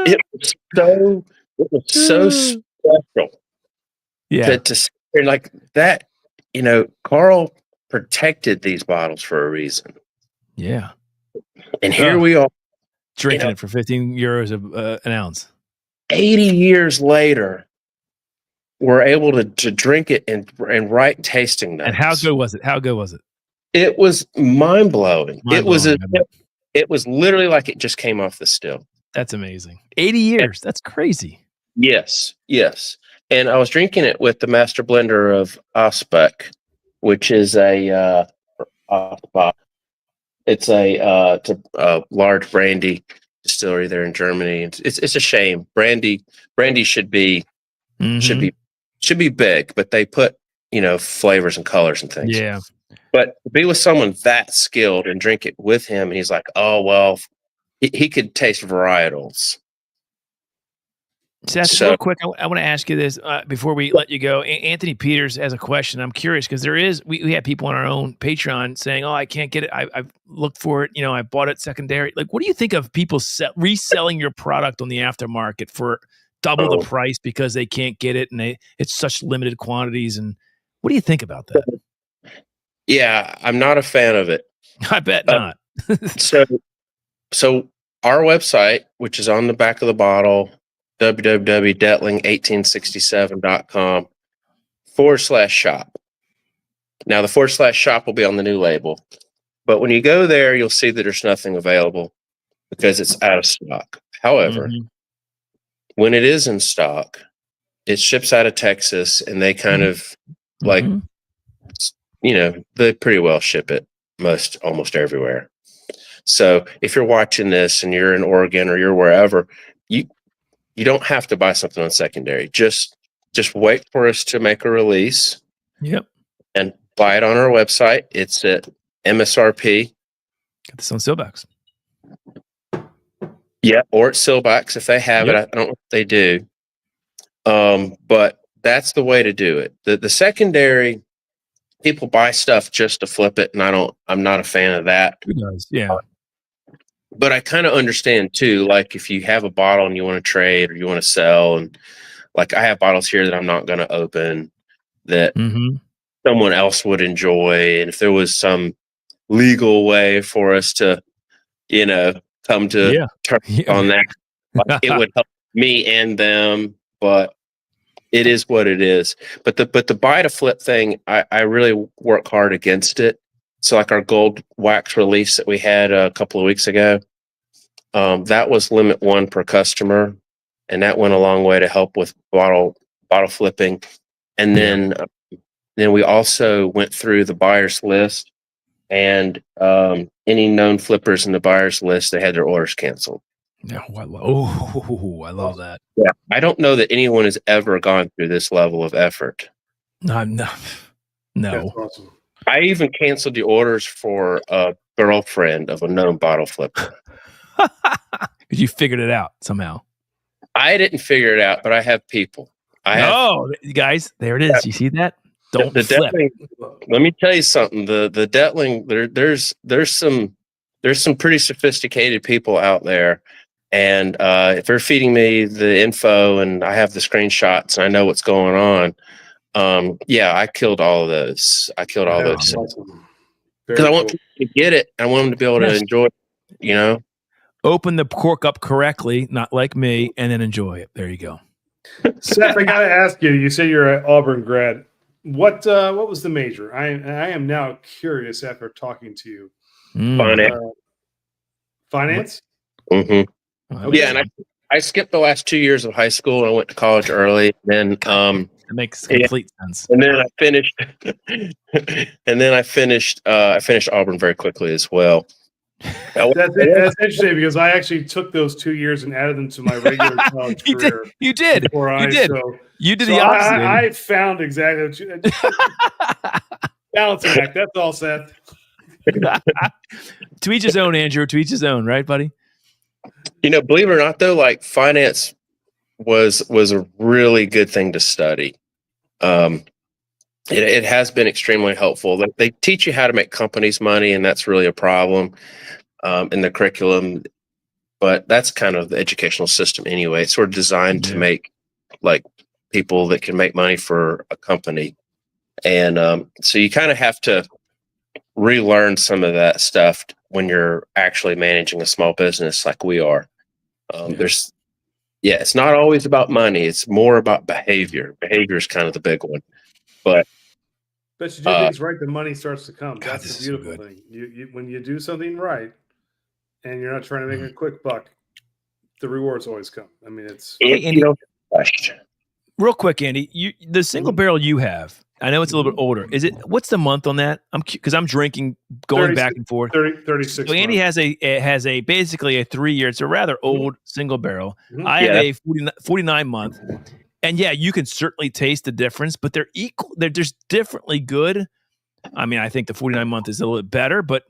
it was so special. Yeah. To like that, Carl protected these bottles for a reason. Yeah. And here we are drinking it for 15 euros an ounce. 80 years later, we're able to drink it and write tasting notes. And how good was it? It was mind-blowing. It was literally like it just came off the still. That's amazing. 80 years. That's crazy. Yes. And I was drinking it with the master blender of Osbeck, which is it's a large brandy distillery there in Germany. It's a shame. Brandy should be big, but they put flavors and colors and things. Yeah. But to be with someone that skilled and drink it with him, and he's like, oh well, he could taste varietals. Seth, real quick, I want to ask you this before we let you go. Anthony Peters has a question. I'm curious because we have people on our own Patreon saying, "Oh, I can't get it. I've looked for it. I bought it secondary." Like, what do you think of people reselling your product on the aftermarket for double the price because they can't get it and it's such limited quantities? And what do you think about that? Yeah, I'm not a fan of it. I bet not. So our website, which is on the back of the bottle, www.dettling1867.com/shop. Now the /shop will be on the new label, but when you go there, you'll see that there's nothing available because it's out of stock. However, when it is in stock, it ships out of Texas, and they kind of they pretty well ship it almost everywhere. So if you're watching this and you're in Oregon or you're wherever, you don't have to buy something on secondary. Just wait for us to make a release. Yep. And buy it on our website. It's at MSRP. Got this on Silbacks. Yeah, or at Silbacks if they have it. I don't know if they do. But that's the way to do it. The secondary, people buy stuff just to flip it, and I'm not a fan of that. Who does? Yeah. But I kind of understand too, like if you have a bottle and you want to trade or you want to sell, and Like I have bottles here that I'm not going to open that Mm-hmm. someone else would enjoy. And if there was some legal way for us to, come to Yeah. terms Yeah. on that, like, it would help me and them, but it is what it is. But the buy to flip thing, I really work hard against it. So like our gold wax release that we had a couple of weeks ago, that was limit 1 per customer, and that went a long way to help with bottle flipping. And then we also went through the buyers list, and any known flippers in the buyers list, they had their orders canceled. Yeah, I love that. Yeah, I don't know that anyone has ever gone through this level of effort. No. That's awesome. I even canceled the orders for a girlfriend of a known bottle flipper. Because you figured it out somehow. I didn't figure it out, but I have people. Guys, there it is. You see that? Don't the flip. Dettling, let me tell you something. The Dettling, there's some pretty sophisticated people out there, and if they're feeding me the info and I have the screenshots and I know what's going on, I killed all of those. I killed all those because I want people to get it. I want them to be able to enjoy it. Open the cork up correctly, not like me, and then enjoy it. There you go. Seth, I got to ask you. You say you're an Auburn grad. What was the major? I am now curious after talking to you. Finance? Mm-hmm. Okay. Yeah, and I skipped the last 2 years of high school and I went to college early. And then it makes complete sense. And then I finished. I finished Auburn very quickly as well. That's interesting because I actually took those 2 years and added them to my regular college career. You did. You did the opposite. I found exactly what you balancing act. That's all, Seth. To each his own, Andrew. To each his own, right, buddy? Believe it or not, though, like finance was a really good thing to study. It has been extremely helpful. They teach you how to make companies money, and that's really a problem in the curriculum. But that's kind of the educational system anyway. It's sort of designed to make like people that can make money for a company. And so you kind of have to relearn some of that stuff when you're actually managing a small business like we are. It's not always about money. It's more about behavior. Behavior is kind of the big one. But you do things right, the money starts to come. God, that's the beautiful thing. You when you do something right and you're not trying to make a quick buck, the rewards always come. I mean, it's real quick, Andy. The single barrel you have, I know it's a little bit older. What's the month on that? Because I'm drinking, going back and forth. 36. So Andy has a basically a 3 year. It's a rather old single barrel. I have a 49 month. And you can certainly taste the difference, but they're equal. They're just differently good. I mean, I think the 49 month is a little bit better, but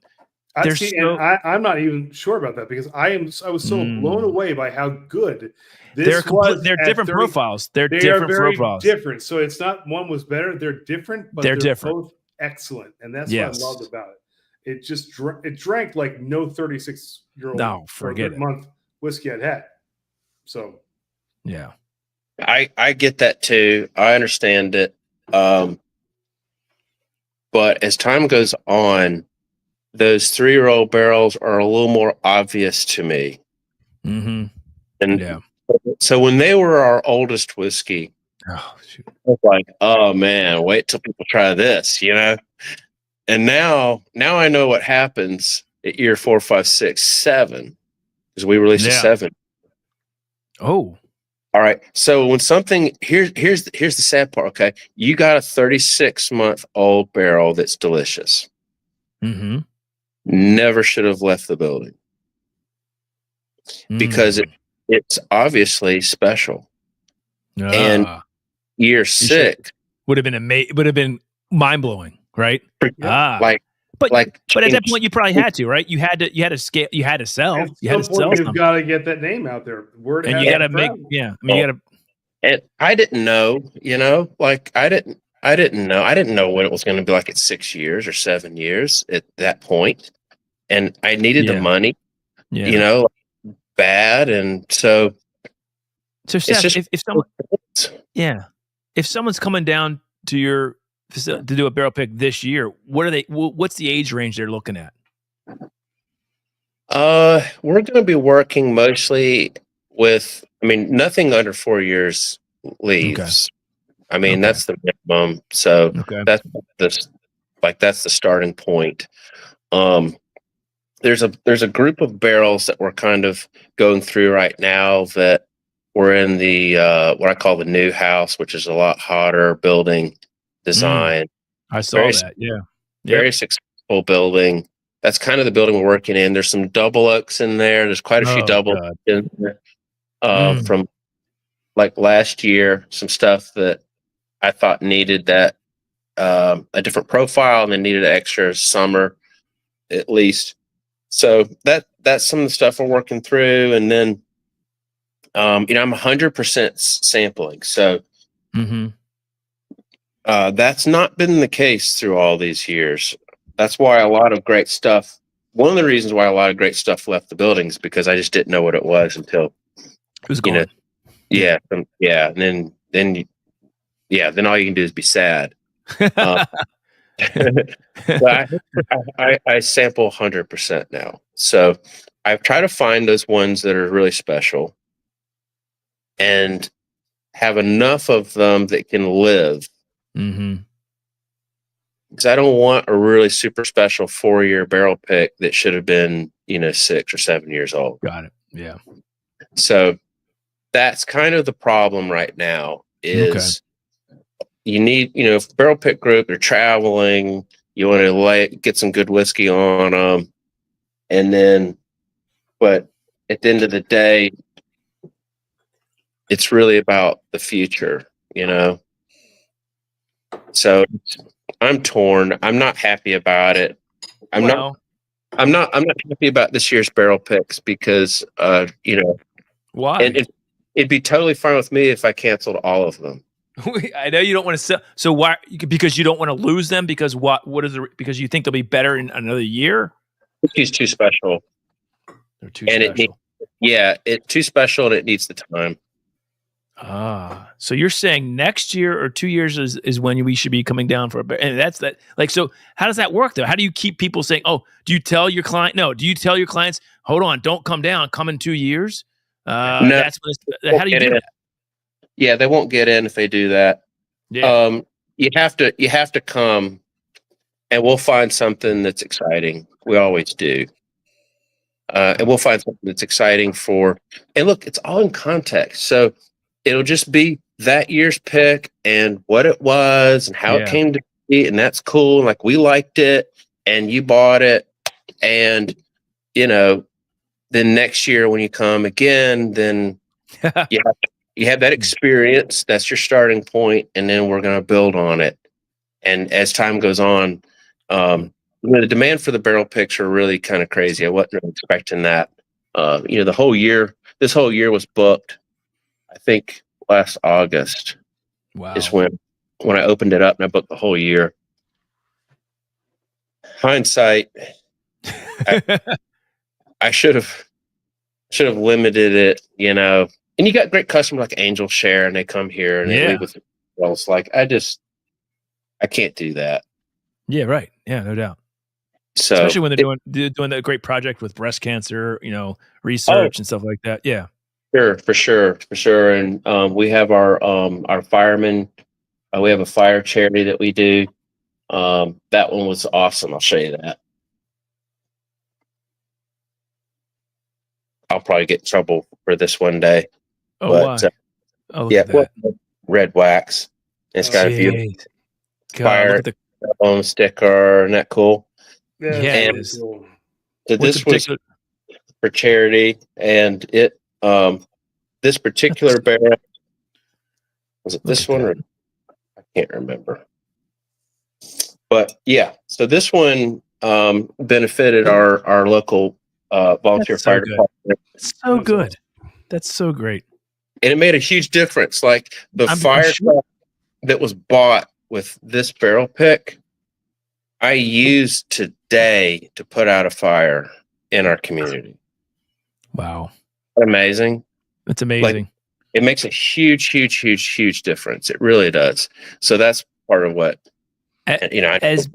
I'm not even sure about that because I was so blown away by how good this was. They're different profiles. They're different profiles. Different. So it's not one was better. They're different, but they're different. Both excellent, and that's what I loved about it. It just drank like no 36-year-old month whiskey I'd had. So yeah. I get that too. I understand it. But as time goes on, those 3-year-old barrels are a little more obvious to me. Mm-hmm. And so when they were our oldest whiskey, I was like, oh man, wait till people try this, And now I know what happens at year 4, 5, 6, 7, because we released a 7. Oh. All right. So when something here's the sad part. Okay, you got a 36-month-old barrel that's delicious. Mm-hmm. Never should have left the building because it's obviously special. And year 6 would have been mind blowing, right? But at that point, you probably had to, right? You had to scale. You had to sell. You've got to get that name out there. Word, and you got to make. Yeah, I mean, you got to. And I didn't know, I didn't know. I didn't know what it was going to be like at 6 years or 7 years at that point, and I needed the money, bad, and so So It's Seth, just if someone, yeah, if someone's coming down to your facility to do a barrel pick this year, what are they? What's the age range they're looking at? we're going to be working mostly with. I mean, nothing under 4 years Okay. leaves. I mean, Okay. that's the minimum. So Okay. that's the starting point. Um, there's a group of barrels that we're kind of going through right now that we're in the what I call the new house, which is a lot hotter building design. I saw Very that. Yeah. very successful building. That's kind of the building we're working in. There's some double oaks in there. There's quite a few Oh, double God. oaks in there from like last year. Some stuff that I thought needed that a different profile and then needed an extra summer at least. So that's some of the stuff we're working through, and then I'm 100% sampling. So that's not been the case through all these years. That's why a lot of great stuff. One of the reasons why a lot of great stuff left the buildings because I just didn't know what it was until it was gone. Yeah, and then all you can do is be sad. But I sample 100% now. So I try to find those ones that are really special and have enough of them that can live. Because I don't want a really super special 4-year barrel pick that should have been, 6 or 7 years old. Got it. Yeah. So that's kind of the problem right now is you need, barrel pick group, you're traveling, you want to get some good whiskey on them. And then, but at the end of the day, it's really about the future, So I'm torn. I'm not happy about it. I'm not happy about this year's barrel picks because, why? It'd be totally fine with me if I canceled all of them. I know you don't want to sell. So why? Because you don't want to lose them. Because what? What is it? Because you think they'll be better in another year? Whiskey's too special. They're too special. It's too special, and it needs the time. So you're saying next year or 2 years is when we should be coming down for and that's that. Like, so how does that work though? How do you keep people saying, "Oh, do you tell your client? No, do you tell your clients, hold on, don't come down, come in 2 years"? No, that's when how do you do that? Yeah, they won't get in if they do that. Yeah. You have to come, and we'll find something that's exciting. We always do. And we'll find something that's exciting and look, it's all in context. So it'll just be that year's pick and what it was and how it came to be. And that's cool. Like we liked it and you bought it. And, then next year when you come again, then you have that experience. That's your starting point. And then we're going to build on it. And as time goes on, the demand for the barrel picks are really kind of crazy. I wasn't really expecting that. This whole year was booked. I think last August is when I opened it up and I booked the whole year. Hindsight, I should have limited it, And you got great customers like Angel Share, and they come here and they leave with bottles. Like I can't do that. Yeah, right. Yeah, no doubt. So, especially when they're doing that great project with breast cancer, research and stuff like that. Yeah, sure, for sure. And we have our firemen. We have a fire charity that we do. That one was awesome. I'll show you that. I'll probably get in trouble for this one day. Oh, but, why? Look at that. Red wax. It's got a beautiful fire on sticker. Isn't that cool? Yeah. It is. Cool. So this was for charity, and it this particular barrel, was it this one? Or, I can't remember. But yeah, so this one benefited our local volunteer fire department. So good. That's so great. And it made a huge difference. Like the fire truck that was bought with this barrel pick, I used today to put out a fire in our community. Wow. Amazing. That's amazing. it makes a huge difference. It really does. So that's part of what, you know. Seth,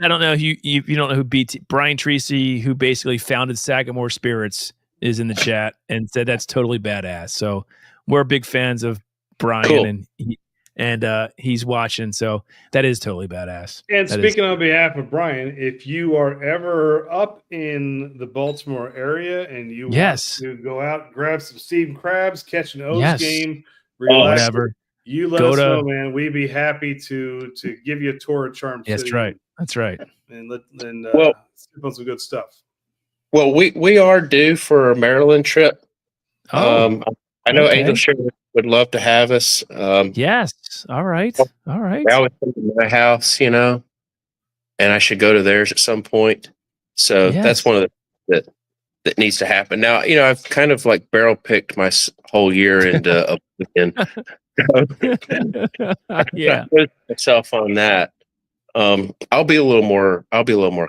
I don't know if you don't know who Brian Treacy, who basically founded Sagamore Spirits, is in the chat and said that's totally badass. So we're big fans of Brian, cool. and he's watching. So that is totally badass. And speaking on behalf of Brian, if you are ever up in the Baltimore area and you want to go out, grab some steamed crabs, catch an O's game, relax, whatever, you let us know, man. We'd be happy to give you a tour of Charm City. That's right. That's right. And sip on some good stuff. Well, we are due for a Maryland trip. I know Angel Share would love to have us. Yes. All right. All right. They always come to my house, you know, and I should go to theirs at some point. So that's one of the that needs to happen. Now, you know, I've kind of like barrel picked my whole year into a weekend. Yeah. Myself on that. I'll be a little more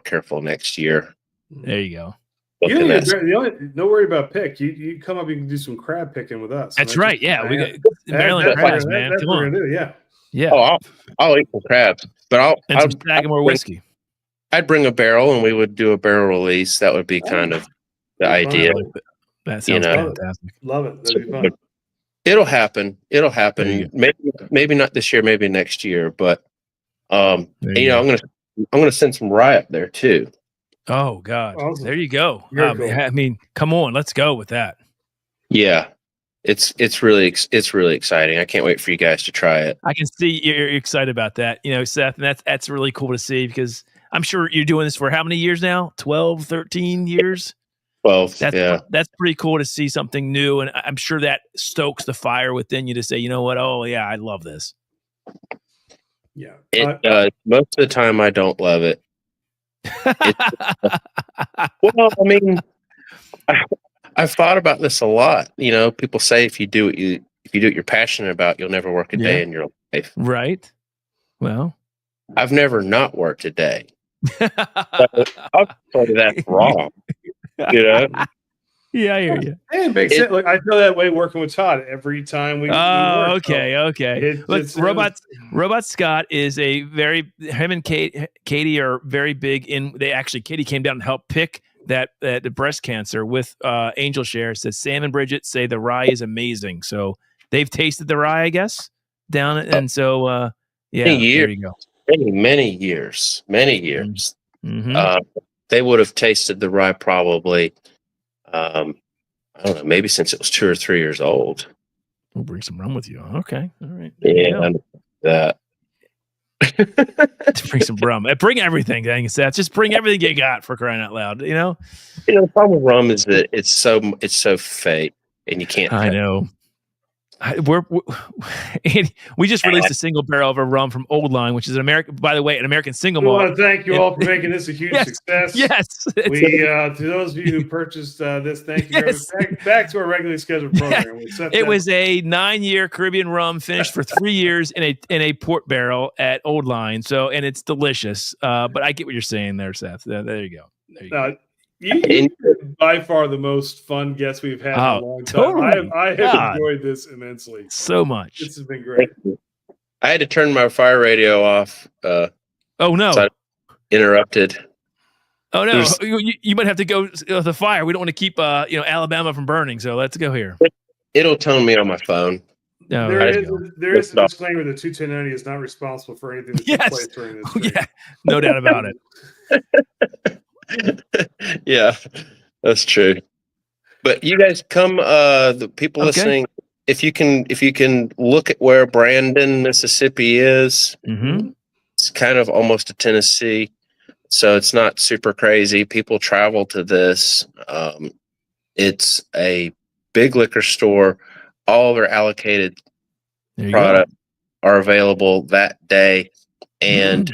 careful next year. There you go. No worry about pick. You come up, you can do some crab picking with us. That's right. Yeah, we got Maryland crabs, man. Come on. Yeah. Oh, I'll eat some crabs, but I'll Sagamore whiskey. I'd bring a barrel, and we would do a barrel release. That would be kind of the idea. That sounds fantastic. Love it. That'd be fun. It'll happen. Maybe not this year. Maybe next year. But I'm gonna send some rye up there too. Oh God! Awesome. There you go. Cool. I mean, come on, let's go with that. Yeah, it's really exciting. I can't wait for you guys to try it. I can see you're excited about that, you know, Seth, and that's really cool to see because I'm sure you're doing this for how many years now? 12, 13 years. 12. That's pretty cool to see something new, and I'm sure that stokes the fire within you to say, you know what? Oh yeah, I love this. Yeah, most of the time I don't love it. Well, I mean, I've thought about this a lot. You know, people say if you do what you're passionate about, you'll never work a day in your life. Right. Well, I've never not worked a day. I'll tell you that's wrong. You know. Yeah, I hear you. It makes sense. Look, I feel that way working with Todd every time we. Okay. Robot Scott is him and Katie are very big in. Katie came down and helped pick the breast cancer with Angel Share. Says Sam and Bridget say the rye is amazing. So they've tasted the rye, I guess, down and so there you go. Many years. Mm-hmm. They would have tasted the rye probably. I don't know, maybe since it was 2 or 3 years old. We'll bring some rum with you. Okay. All right. Yeah, that. Bring some rum. Bring everything, dang it, Seth. Just bring everything you got, for crying out loud. You know? The problem with rum is that it's so fake and you can't. I know. We just released a single barrel of a rum from Old Line, which is an American single malt. I want to thank you all for making this a huge success. Yes. We to those of you who purchased this, thank you. Yes. Back to our regularly scheduled program. It was a 9-year Caribbean rum finished for 3 years in a port barrel at Old Line. So, and it's delicious. But I get what you're saying there, Seth. There you go. You're by far the most fun guest we've had in a long time. Totally. I have enjoyed this immensely. So much. This has been great. I had to turn my fire radio off. Oh, no. So I interrupted. Oh, no. You might have to go to the fire. We don't want to keep Alabama from burning. So let's go here. It'll tone me on my phone. No, there is a disclaimer that 21090 is not responsible for anything that took place during this stream. Yeah, no doubt about it. Yeah, that's true. But you guys come, the people listening, if you can look at where Brandon, Mississippi is, it's kind of almost to Tennessee, so it's not super crazy. People travel to this. It's a big liquor store. All their allocated products are available that day, and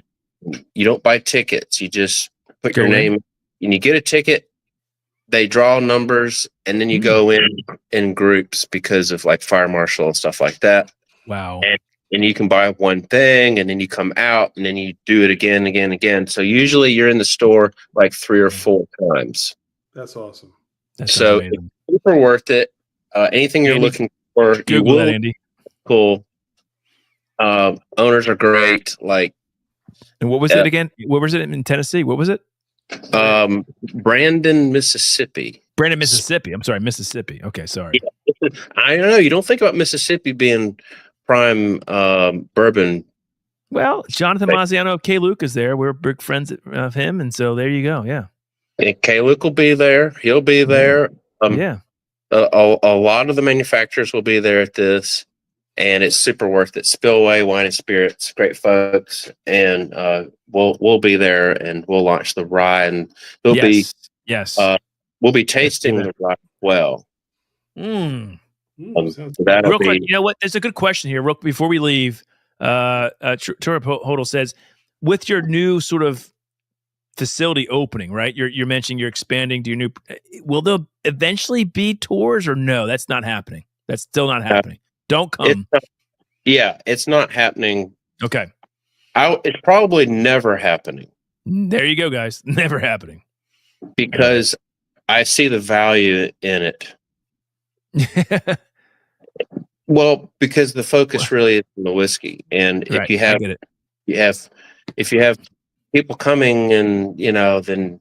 you don't buy tickets. You just put your name and you get a ticket. They draw numbers, and then you go in groups because of like fire marshal and stuff like that. Wow. And you can buy one thing, and then you come out, and then you do it again. So usually you're in the store like 3 or 4 times. That's awesome. So it's super worth it. Anything you're looking or you Google that, will. Andy. Cool. Owners are great. Like, And what was it again? What was it in Tennessee? What was it? Brandon, Mississippi. Brandon, Mississippi. I'm sorry, Mississippi. Okay, sorry. Yeah. I don't know. You don't think about Mississippi being prime bourbon. Well, Jonathan Mazziano of K-Luke is there. We're big friends of him, and so there you go. Yeah. And K-Luke will be there. He'll be there. Yeah. A lot of the manufacturers will be there at this, and it's super worth it. Spillway Wine and Spirits, great folks, and we'll be there, and we'll launch the rye, and we'll be tasting the rye as well. Mm. So that'll Real be quick, you know what? There's a good question here. Real before we leave, Tura Hodel says, with your new sort of facility opening, right? You're mentioning you're expanding to your new. Will there eventually be tours or no? That's not happening. That's still not happening. Don't come. It's not happening. Okay. It's probably never happening. There you go, guys. Never happening. Because I see the value in it. Well, because the focus really is on the whiskey, and if you have people coming, and then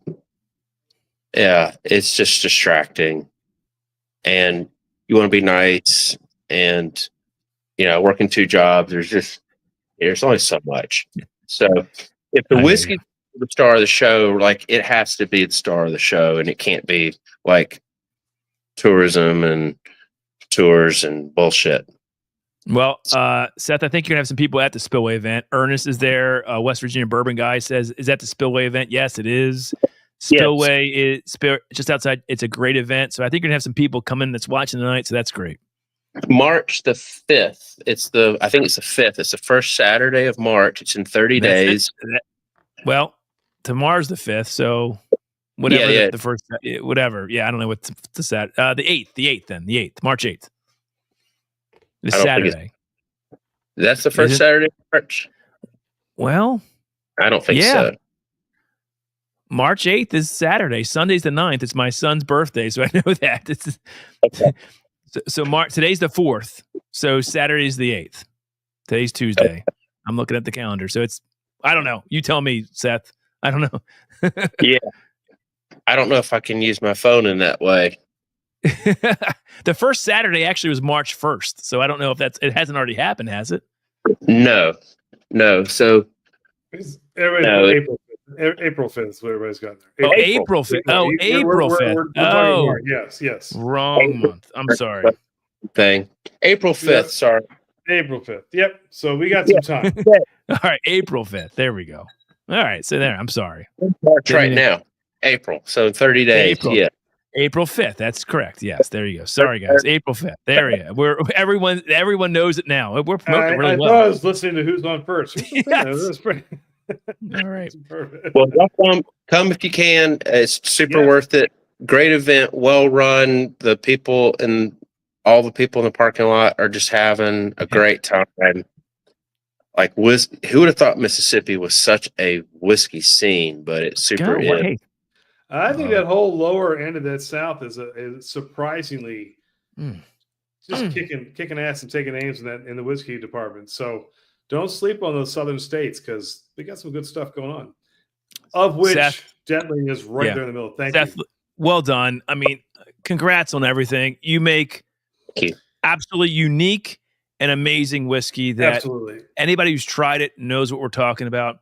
it's just distracting, and you want to be nice, and working two jobs. There's only so much. So if the whiskey is the star of the show, like, it has to be the star of the show, and it can't be like tourism and tours and bullshit. Well, Seth, I think you're gonna have some people at the Spillway event. Ernest is there. West Virginia bourbon guy says, "Is that the Spillway event?" Yes, it is. Spillway is just outside. It's a great event. So I think you're gonna have some people come in that's watching tonight. So that's great. March the 5th. I think it's the 5th. It's the first Saturday of March. It's in 30 days. Well, tomorrow's the 5th. So whatever the first, whatever. Yeah, I don't know what the Saturday. The 8th, March 8th. The Saturday. That's the first Saturday of March. Well, I don't think so. March 8th is Saturday. Sunday's the 9th. It's my son's birthday, so I know that. Okay. So today's the 4th. So Saturday's the 8th. Today's Tuesday. I'm looking at the calendar. So I don't know. You tell me, Seth. I don't know. Yeah. I don't know if I can use my phone in that way. The first Saturday actually was March 1st. So I don't know if it hasn't already happened, has it? No. So April 5th is what everybody's got there. April 5th. Oh, April 5th. Yes. Wrong month. I'm sorry. April 5th. Sorry. April 5th. Yep. So we got some time. All right. April 5th. There we go. All right. So there. I'm sorry. March right now. April. So 30 days. April 5th. That's correct. Yes. There you go. Sorry, guys. April 5th. There you go. Everyone knows it now. We're promoting really well. I was listening to Who's On First. That's pretty. All right. Well, come if you can. It's super worth it. Great event, well run. The people and all the people in the parking lot are just having a great time. Like, who would have thought Mississippi was such a whiskey scene? But it's super. I think that whole lower end of that South is surprisingly just kicking ass and taking names in the whiskey department. So don't sleep on those southern states, because they got some good stuff going on. Of which Dettling is right there in the middle. Thank you. Well done. I mean, congrats on everything. You make absolutely unique and amazing whiskey that anybody who's tried it knows what we're talking about.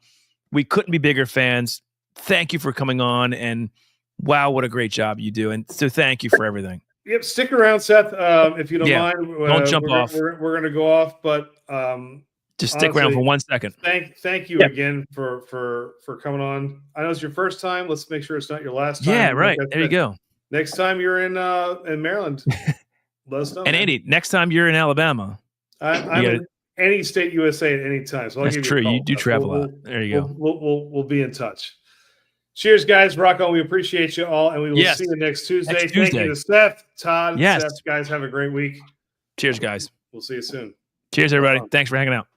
We couldn't be bigger fans. Thank you for coming on, and wow, what a great job you do. And so thank you for everything. Yep. Stick around, Seth, if you don't mind. Don't jump off. We're going to go off, but just stick around for 1 second. Thank you again for coming on. I know it's your first time. Let's make sure it's not your last time. Yeah, right. There you go. Next time you're in Maryland, let us know. And Andy, next time you're in Alabama, I'm in any state USA at any time. So that's true. You do travel a lot. There you go. We'll be in touch. Cheers, guys. Rock on. We appreciate you all, and we will see you next Tuesday. Thank you to Seth, Todd, Seth. Guys, have a great week. Cheers, guys. We'll see you soon. Cheers, everybody. Thanks for hanging out.